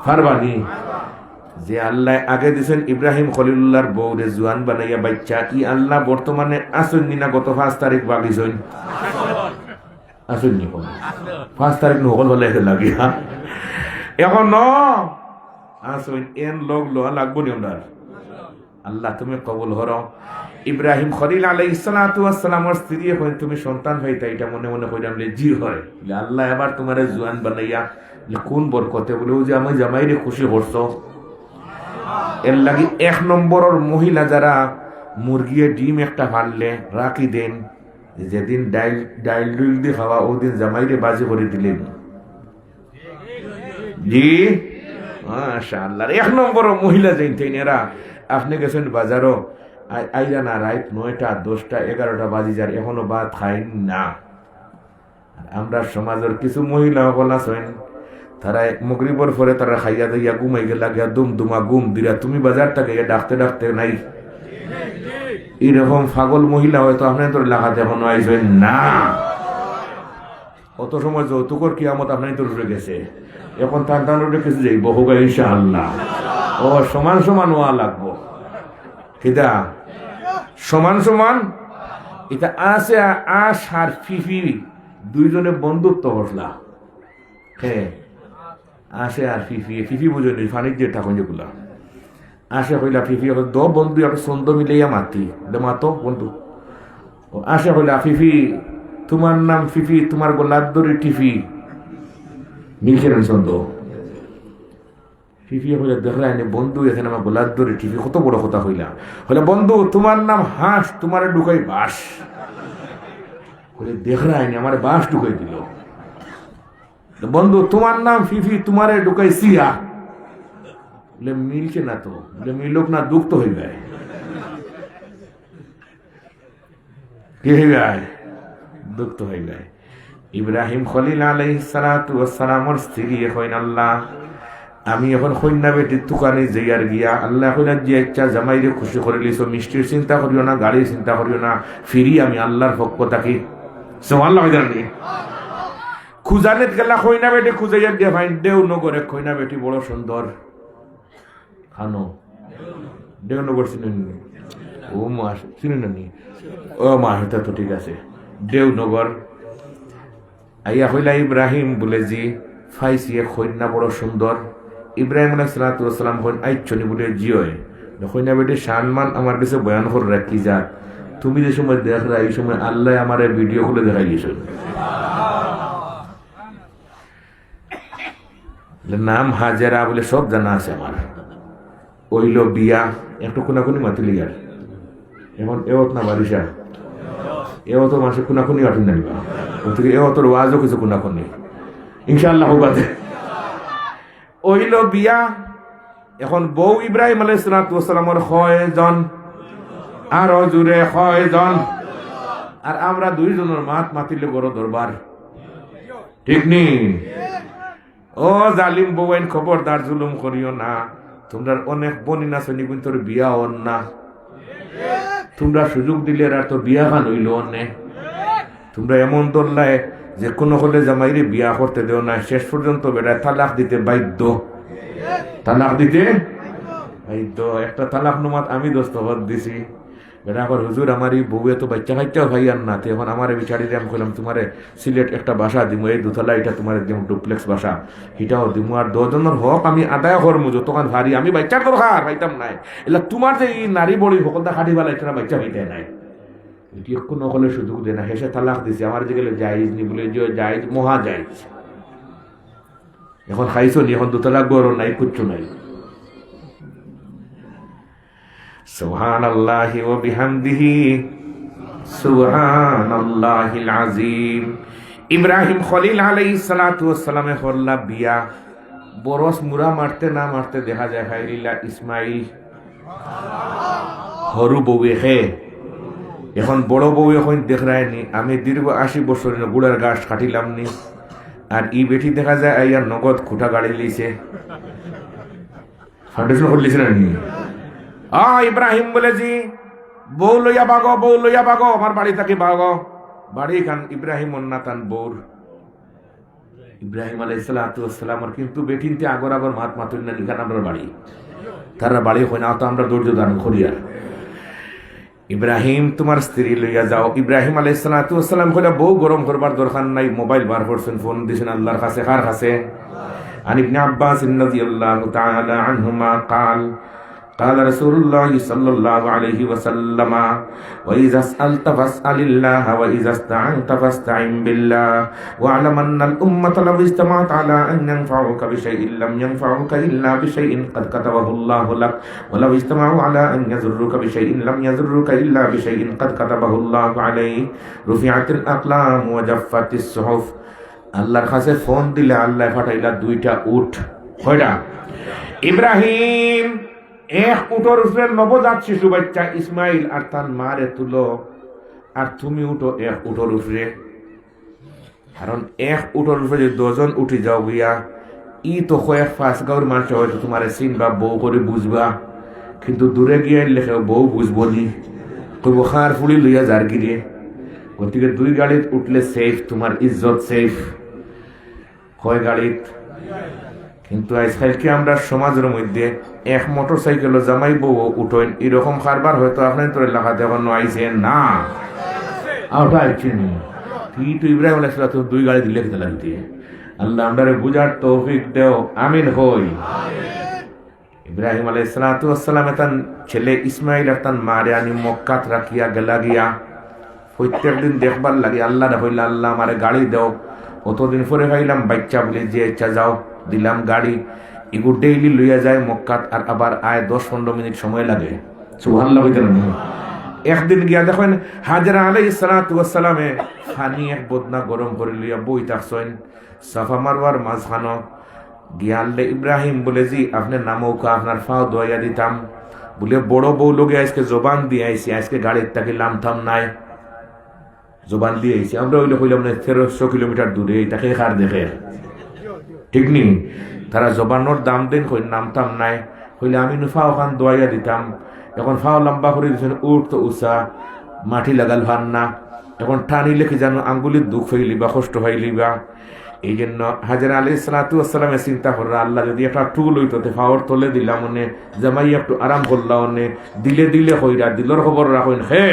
ফারবানি যে আল্লাহ আগে দিয়েছেন ইব্রাহিম খলিলুল্লাহর বউরে জুয়ান বানাইয়া বাচ্চা, ই আল্লাহ বর্তমানে আসেননি না? গত 5 তারিখ বাগিছেন আসেননি, 5 তারিখ নহল হলে লাগিয়া এখন আসেন এন লোক লোহা লাগবো নি ওনার। আল্লাহ তুমি কবুল হরো। ইব্রাহিম খলিল আলাইহিস সালাতু ওয়াস সালামের স্ত্রী হই তুমি সন্তান হইতা, এটা মনে মনে কইলাম জি হয়। আল্লাহ এবার তোমারে জুয়ান বানাইয়া কোন বরকতে বলে যে আমি জামাইরে খুশি করছো। এর লাগি 1 নম্বরের মহিলা যারা মুরগিয়ে ডিম একটা ফাললে রাখি দেন, যেদিন ডাইল ডুইল দিয়ে খাওয়া ওদিন জামাইরে বাজি করে দিলেন। জি মাশাআল্লাহ। 1 নম্বরের মহিলা যেন এরা আপনি গেছেন বাজারও আইরা না, রাত 9টা 10টা 11টা বাজি যার এখনো ভাত খাইন না। আমরা সমাজের কিছু মহিলা সকল আছেন, তারা মগরিবর পরে তারা খাইয়া দিয়া ঘুমাই গেলা গিয়া দুমদুমা ঘুম দিরা, তুমি বাজারটা গিয়ে ডাকতে ডাকতে নাই। এরকম পাগল মহিলা হয়তো আপনি তোর লাগাতে এখনো আইসবেন না। অত সময় যৌতুকর কিয়ামত আপনার তোর উঠে গেছে, এখন তার উঠে কিছু যাইব হোক ইনশাআল্লাহ। ও সমান সমান ওয়া লাগবো, কিদা সমান সমান। এটা আছে আশ আর ফিফি দুইজনে বন্ধুত্ব করলা। হ্যাঁ আসে আর ফিফি বুঝলি ফানির যে ঠাকুর যেগুলা আসে হইলা ফিফি বন্ধু একটা ছন্দ মিলাইয়া মাতি মাতো বন্ধু আসে হইলা ফিফি তোমার নাম ফিফি, তোমার গোলাপ দড়ি টিফি মিলছে না ছন্দ। ফিফি হইলা দেখলেন বন্ধু এখানে আমার গোলাপ দড়ি টিফি, কত বড় কথা হইলা। হইলা বন্ধু তোমার নাম হাঁস, তোমার ঢুকাই বাস। দেখলেন আমার বাস ঢুকাই দিল। বন্ধু তোমার নাম ফিফি, তোমারে ঢুকাই সিয়া। মিলছে না তো, মিলুক না, দুঃখ তো হয়ে যায়। কি হয়ে যায়? দুঃখ তো হয়ে যায়। ইব্রাহিম খলিল আলাইহিস সালাতু ওয়াস সালামের স্ত্রী কইন, আল্লাহ আমি এখন কন্যা বেটির দোকানে যাইয়ার গিয়া আল্লাহ কইলা যে ইচ্ছা জামাইরে খুশি করে লিছো, মিষ্টির চিন্তা করিও না, গাড়ির চিন্তা করিও না, ফিরি আমি আল্লাহর পক্ষ থাকি। সুবহানাল্লাহ। খুঁজানে গেলা কইনা বেটি খুঁজাইয়া দিয়ে ভাই দেও নগরে কইনা বেটি বড় সুন্দর। খানো দেও নগর চিনেন? ও মা চিনেন নি? ও মা হইতা তো ঠিক আছে। দেওনগর আইয়া হইলা ইব্রাহিম বলে জি ফাইসিয়ে কন্যা বড় সুন্দর, ইব্রাহিম আলাইহিস সালাতু ওয়াস সালাম কোন আইছনি বলে জিওয় দেখো না বেটি সম্মান আমার কাছে বয়ান করে রাখি যা তুমি যে সময় দেখরা এই সময় আল্লাহ আমারে ভিডিও খুলে দেখাই দিয়েছে নাম হাজেরা বলে সব জানা আছে আমার ওইল বিয়া একটু কোনাকুনি মাতিলি আর এখন এওত না বারিশা এও তো মানুষের কোনাকুনি আটেন না ওদিকে এও তোর ওয়াজও কিছু কোনাকুনি ইনশাআল্লাহ বাদে ওইল বিয়া এখন বউ ইব্রাহিম আলাইহিস সালাতু ওয়াস সালামের কয়জন আর জুড়ে কয়জন আর আমরা দুইজনের মাত মাতিলে বড় দরবার ঠিক নি ও জালিম বউয়েন খবরদার জুলুম করিও না তোমরা অনেক বনিনা সনি কিন্তু বিয়া হন না তোমরা সুযোগ দিলে আর তো বিয়া খান হইল অনেক তোমরা এমন দল্লায় যে কোনো হলে জামাইরে বিয়া করতে দেও না শেষ পর্যন্ত বেড়ায় তালাক দিতে বাধ্য তালাক দিতে বাধ্য একটা তালাক নুমাত আমি দস্তখত দিছি বেটা এখন হুজুর আমারই বউয়ে তো বাচ্চা কাচ্চাও ভাইয়ার না তো এখন আমার বিচারিরে আমি কইলাম তোমার সিলেট একটা বাসা দিমু এই দুতলা এটা তোমার একদম ডুপ্লেক্স বাসা এটাও দিমু আর দশজনের হক আমি আদায় করমু যতক্ষণ ভারী আমি বাচ্চার দরকার পাইতাম নাই এলা তোমার যে এই নারী বড়ি সকলটা খাটি ফেলা এটা বাচ্চা হইতে নাই এটি কোনো হলে সুযোগ দেয় না হেসে তালাক দিছে আমার যে গেলে জায়েজ নি বলে যে জায়েজ মহা জায়েজ এখন খাইছো নি এখন দুতলা গরো নাই কুচ্ছু নাই সুবহানাল্লাহি ওয়া বিহামদিহি সুবহানাল্লাহিল আযীম ইব্রাহিম খলিল আলাইহিস সালাতু ওয়াস সালামে হল্লা বিয়া বরস মুরা মারতে না মারতে দেখা যায় খাইরিলা ইসমাইল হরু বউয়ে হে এখন বড় বউ এখন দেখায়নি আমি দীর্ঘ 80 বছর গুড়ার গাছ কাটিলাম নি আর ই বেটি দেখা যায় আইয়ার নগদ খুঁটা গাড়ি লিছে ফাউন্ডেশন করে লিছে না নি ইব্রাহিম বলে জি বউ লইয়া বাগো আমার বাড়ি থেকে বাগো বাড়ি খান ইব্রাহিম অন্নাতান বউর ইব্রাহিম আলাইহিস সালাতু ওয়াস সালামের কিন্তু বেটিনতে আগর মাত মাতুন না নিখান আমরা বাড়ি তারা বাড়ি হয় না তো আমরা ধৈর্য ধারণ করি আর ইব্রাহিম তোমার স্ত্রী লইয়া যাও ইব্রাহিম আলাইহিস সালাতু ওয়াস সালাম কইলা বউ গরম করবার দরকার নাই মোবাইল বার করছেন ফোন দিছেন আল্লাহর কাছে কার কাছে আন ইবনে আব্বাস রাদিয়াল্লাহু তাআলা আনহুমা قال قال رسول الله صلى الله عليه وسلم وإذا سألت فاسأل الله وإذا استعنت فاستعن بالله واعلم أن الأمة لو اجتمعت على أن ينفعوك بشيء لم ينفعوك إلا بشيء قد كتبه الله لك ولو اجتمعوا على أن يضروك بشيء لم يضروك إلا بشيء قد كتبه الله عليك رفعت الأقلام وجفت الصحف আল্লাহর কাছে ফোন দিলে আল্লাহ পাঠাইলা দুইটা উট কয়টা ইব্রাহিম এক উটোর উপরে নবজাত শিশু বাচ্চা ইসমাইল আর তার মারে তুলো আর তুমি উঠো এক উটোর উপরে কারণ এক উটোর উপরে যদি 10 জন উঠি যাও গিয়া ই তো কয়েক 5 গাঁওর মানুষ হয়তো তোমার চিনবা বউ করে বুঝবা কিন্তু দূরে গিয়ে লেখে বউ বুঝবো নি কইব খার ফুলি লইয়া যার গিয়ে গতিকে 2 গাড়িত উঠলে সেফ তোমার ইজ্জত সেফ কয় গাড়িত কিন্তু আজকালকে আমরা সমাজের মধ্যে এক মোটর সাইকেল জামাই বউ উঠেন এরকম কারবার হয়তো আপনার তোর এলাকাতে এখন আইছে না ওটা আইছে নি তুই ইব্রাহিম আলাইহিস সালাতু 2 গাড়ি দিলে খেতে লাগতে আল্লাহ আমাদের বুঝার তৌফিক দেও আমিন হই ইব্রাহিম আলাইহিস সালাতু ওয়াস সালাম তার ছেলে ইসমাইল আর তার মারে আনি মক্কাত রাখিয়া গেলা গিয়া প্রত্যেক দিন দেখবার লাগে আল্লাহ হইলা আল্লাহ আমারে গাড়ি দাও কতদিন পরে খাইলাম বাচ্চা বলে যে ইচ্ছা যাও দিলাম গাড়ি এগু ডেইলি লইয়া যায় মক্কাত আর আবার আয় 10-15 মিনিট সময় লাগে সুবহানাল্লাহ বলতেন একদিন গিয়া দেখেন হাজরা আলাইহিস সালাতু ওয়াস সালামে পানি এক বদনা গরম করে লইয়া বই থাকছেন সাফা মারওয়ার মাঝখানো গিয়া আল্লাহ ইব্রাহিম বলে জি আপনি নামৌকা আপনার ফাও দয়া দিতাম বলে বড় বউ লোকে আজকে জবান দিয়ে আইছি আজকে গাড়ির তাকে লামথাম নাই জবান দিয়ে আইছি আমরা ওইলে কইলাম না 1300 কিলোমিটার দূরে এটাকে কার দেখে ঠিক নি তারা জবানোর দাম দেন কই নামতাম নাই কইলে আমি ফাও খান দয়া দিতাম এখন ফাও লম্বা করে দিছেন উঠ তো উষা মাটি লাগাল ভান না এখন টানি লেখে জানো আঙ্গুলির দুঃখ হইলিবা কষ্ট হইলিবা এই জন্য হাজরা আলাইহিস সালাতু ওয়াস সালামে চিন্তা কররা আল্লাহ যদি একটা টুল হইতো তে ফাওর তলে দিলাম মনে জামাই একটু আরাম করলা মনে দিলে কইরা দিলর খবর রাখুন হে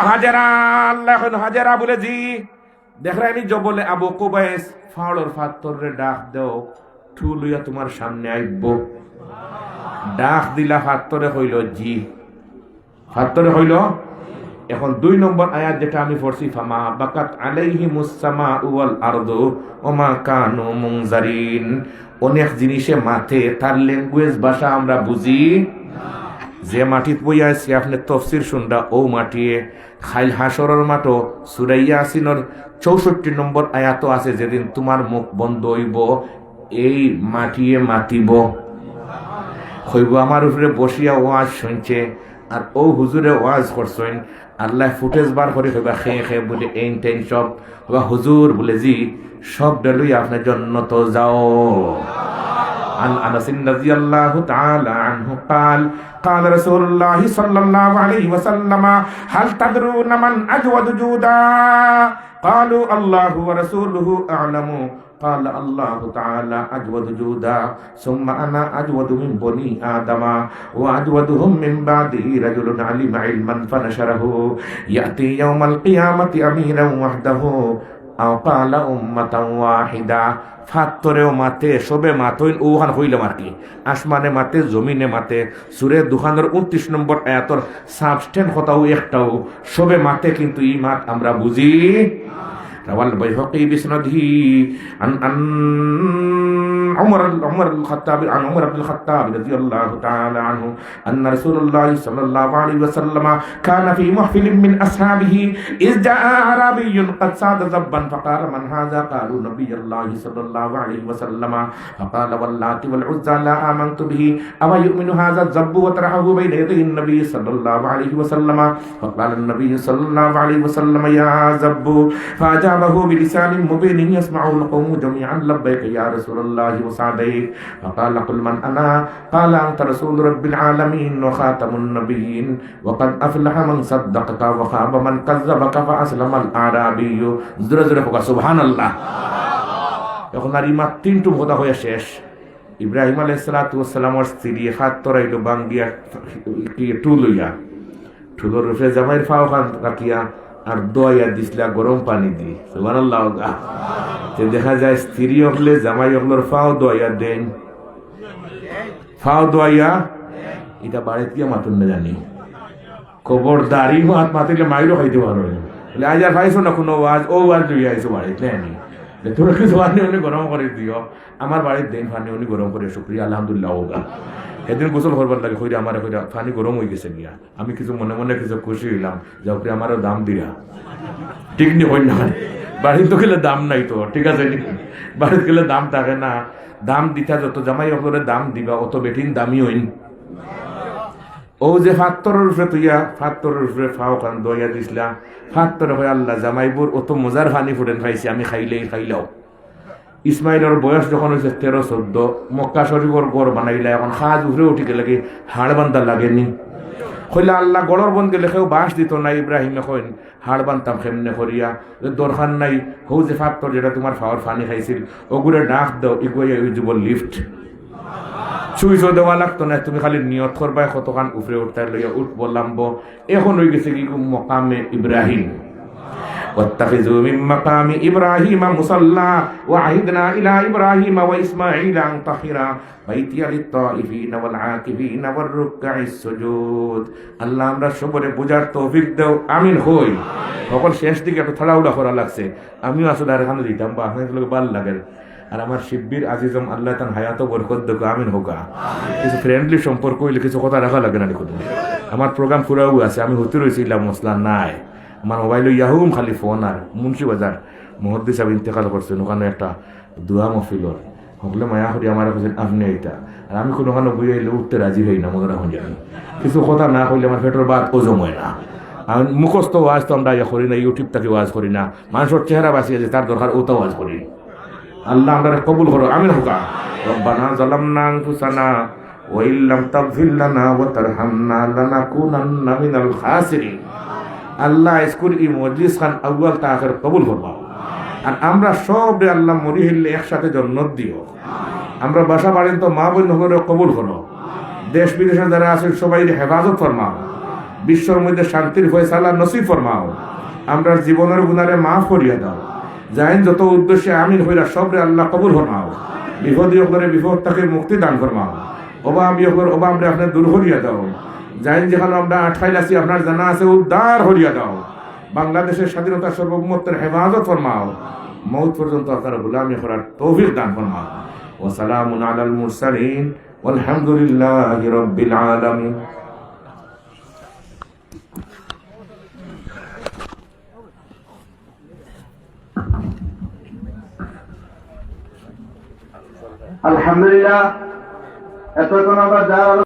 হাজরা আল্লাহ এখন হাজরা বলে জি দেখরানি জবলে আবু কুবাইস ফাওড়র ফাত্তরে ডাক দাও ঠু লইয়া তোমার সামনে আইব। ডাক দিলা, ফাত্তরে হইল জি, ফাত্তরে হইল। এখন 2 নম্বর আয়াত যেটা আমি পড়ছি, ফামা বাকাত আলাইহিমুস সামাউ ওয়াল আরদু ওমা কানু মুনজারিন। অনেক জিনিসে মাঠে, তার ল্যাঙ্গুয়েজ ভাষা আমরা বুঝি। যে মাটিত বইয়া আছি আপনি তফসির শুনরা, ও মাটিয়ে খাইল হাসরের মাঠো সূরা ইয়াসিনের 64 নম্বর আয়াত আছে, যেদিন তোমার মুখ বন্ধ হইব এই মাটিয়ে মাতিব, হইব আমার উপরে বসিয়া ওয়াজ শুনছে, আর ও হুজুরে ওয়াজ করছেন। আল্লাহ ফুটেজ বার করে হইবা খে খে বলে এইন টেন সব হইবা, হুজুর বলে জি সব ডেলুই আপনার জন্য তো যাও। عن أنس رضي الله تعالى عنه قال قال رسول الله صلى الله عليه وسلم هل تدرون من أجود جودا قالوا الله ورسوله أعلم قال الله تعالى أجود جودا ثم أنا أجود من بني آدم وأجودهم من بعدي رجل علم علما فنشره يأتي يوم القيامة أميرا وحده أو قال أمة واحدة। ফাত্তরেও মাতে, সবে মাতইন ওখান হইলাম আর কি, আসমানে মাতে, জমিনে মাতে। সূরা দুখানের 29 নম্বর আয়াতর সাবস্টেন্স কথাও একটাও, সবে মাতে, কিন্তু এই মাত আমরা বুঝি। রাওয়াল বাইহাকি বিসনাদিহি আন عمر الخطاب عن عمر بن الخطاب رضي الله تعالى عنه أن رسول الله صلى الله عليه وسلم كان في محفل من أصحابه إذ جاء أعرابي قد صاد ذبا فقال من هذا؟ قالوا نبي الله صلى الله عليه وسلم فقال واللات والعزى لا آمنت به أما يؤمن هذا الذب وطرحه بين يدي النبي صلى الله عليه وسلم فقال النبي صلى الله عليه وسلم يا ذب فأجابه بلسان مبين يسمعه القوم جميعا لبيك يا رسول الله وسعديك فقال قل من أنا؟ قال أنت رسول رب العالمين وخاتم النبيين وقد أفلح من صدقك وخاب من كذبك فأسلم الأعرابي। জোরে জোরে হোক সুবহানাল্লাহ। এখন আর ইমা 3টো কথা হয়ে শেষ। ইব্রাহিম আলাইহিস সালাতু ওয়াস সালামের স্ত্রী হাত তরাইল বাঙ্গিয়া কি টুলইয়া, টুলোর উপরে জামাইর ফাও খান রাখিয়া আর দয়া দিছিলা গরম পানি দি। সুবহানাল্লাহ। দেখা যায় স্ত্রী হলে জামাই হলোর ফাও দয়া দেন, ফাও দয়া এটা বাড়িতে গিয়ে মাতুন না জানি, খবরদারি হাত মাতিলে মাইরও খাইতে পারো। আজ আর খাইছো না কোনো ওয়াজ, ও ওয়াজ লইয়া আইসো বাড়িতে নেনি, তোর কিছু পানি উনি গরম করে দিও, আমার বাড়ির দেন পানি উনি গরম করে, শুক্রিয়া আলহামদুলিল্লাহ হোগা। সেদিন গোসল করবার লাগে কইরা আমার কইরা পানি গরম হয়ে গেছে গিয়া, আমি কিছু মনে মনে কিছু খুশি হইলাম, যাও করে আমারও দাম দিয়া ঠিক নি হই না। বাড়িতে তো গেলে দাম নাই তো, ঠিক আছে, বাড়িতে গেলে দাম থাকে না, দাম দিতা যত জামাই অপরে দাম দিবা অত বেঠিন দামি হইন। ও যে ফাত্তরের উপরে তুইয়া ফাত্তরের উপরে ফাও খান দইয়া দিছিলা, ফাত্তরে হয় আল্লাহ জামাইবুর অত মজার ফানি ফুটেন খাইছি, আমি খাইলাও। ইসমাইলের বয়স যখন হয়েছে 13-14, মক্কা শরীফর গড় বানাইলা, এখন সাজ উপরে উঠি গেলে কি হাড় বান্ধা লাগেনি? কইলা আল্লাহ গড়র বন গেলে কেউ বাঁশ দিত না, ইব্রাহিমে কইন হাড় বানতাম কেমনে করিয়া, দরকার নাই হৌ যে ফাত্তর যেটা তোমার ফাওয়ার ফানি খাইছিল ওগুলো ডাক দাও, ইগুয়া ইউ দিব লিফট, সুইচও দেওয়া লাগতো না, তুমি খালি নিয়ত করবা কতখান উপরে উঠতে লইয়া উঠ বললাম। এখন হয়ে গেছে কি মকামে ইব্রাহিম, واتخذوا من مقام إبراهيم مصلى وعهدنا إلى إبراهيم وإسماعيل أن طهرا بيتي للطائفين والعاكفين والركع السجود। আল্লাহ আমরা সবরে বুঝার তৌফিক দাও, আমিন হই। সকল শেষ দিকে একটু থাড়াউড়া করা লাগছে, আমিও আসলে আর এখানে দিতাম বা আপনাদের ভালো লাগে। আর আমার শিব্বির আজিজম আল্লাহ তান হায়াত বরকত দেখ, আমিন হোকা। কিছু ফ্রেন্ডলি সম্পর্ক হইলে কিছু কথা রাখা লাগে না, দেখুন আমার প্রোগ্রাম পুরাও আছে, আমি হতে রয়েছিলাম মশলা নাই, আমার মোবাইলে ইয়াহুম খালি ফোন। আর মুন্সি বাজার মুহদ্দিস সাহেব ইন্তেকাল করছেন, ওখানে একটা দোয়া মহফিলর হকলে মায়া করি আমার কাছে আপনি এইটা, আর আমি কোনো ওখানে বই আইলে উঠতে রাজি হই না, মনে রাখুন জানি কিছু কথা না কইলে আমার পেটের বাদ ওজম হয় না। আর মুখস্থ ওয়াজ তো আমরা ইয়া করি না, ইউটিউব থেকে ওয়াজ করি না, মানুষের চেহারা বাঁচিয়ে আছে তার দরকার ওটা ওয়াজ করি। আল্লাহ আমরা কবুল করো, আমিন হোকা। রব্বানা যালামনা আনফুসানা ওয়া ইল্লাম তাগফির লানা ওয়া তারহামনা লানাকুনান্না মিনাল খাসিরিন। আল্লাহ স্কুল ই মজলিস খান আউয়াল তা আখির কবুল করবা, আর আমরা সব আল্লাহ মরি হইলে একসাথে জন্নত দিও। আমরা বাসা বাড়ির তো মা বোন করে কবুল করো, দেশ বিদেশে যারা আছেন সবাই হেফাজত ফরমাও, বিশ্বর মধ্যে শান্তির ফয়সালা নসিব ফরমাও, আমরা জীবনের গুনারে মাফ করিয়া দাও। যাইন যত উদ্দেশ্যে আমিন হইলা সবরে আল্লাহ কবুল ফরমাও। বিপদী করে বিপদ তাকে মুক্তি দান ফরমাও, অভাব ইয়কর অভাব রে আপনি দূর করিয়া দাও, যাই যেখানে আমরা আটকাইল আছি আপনার জানা আছে উদ্ধার করিয়া দাও, বাংলাদেশের স্বাধীনতা সার্বভৌমত্বের হেফাজত ফরমাও, মৌত পর্যন্ত আপনার গোলামি করার তৌফিক দান ফরমাও। ওয়া সালামুন আলাল মুরসালিন ওয়ালহামদুলিল্লাহি রাব্বিল আলামিন। আলহামদুলিল্লাহ। এতক্ষণ আমরা যা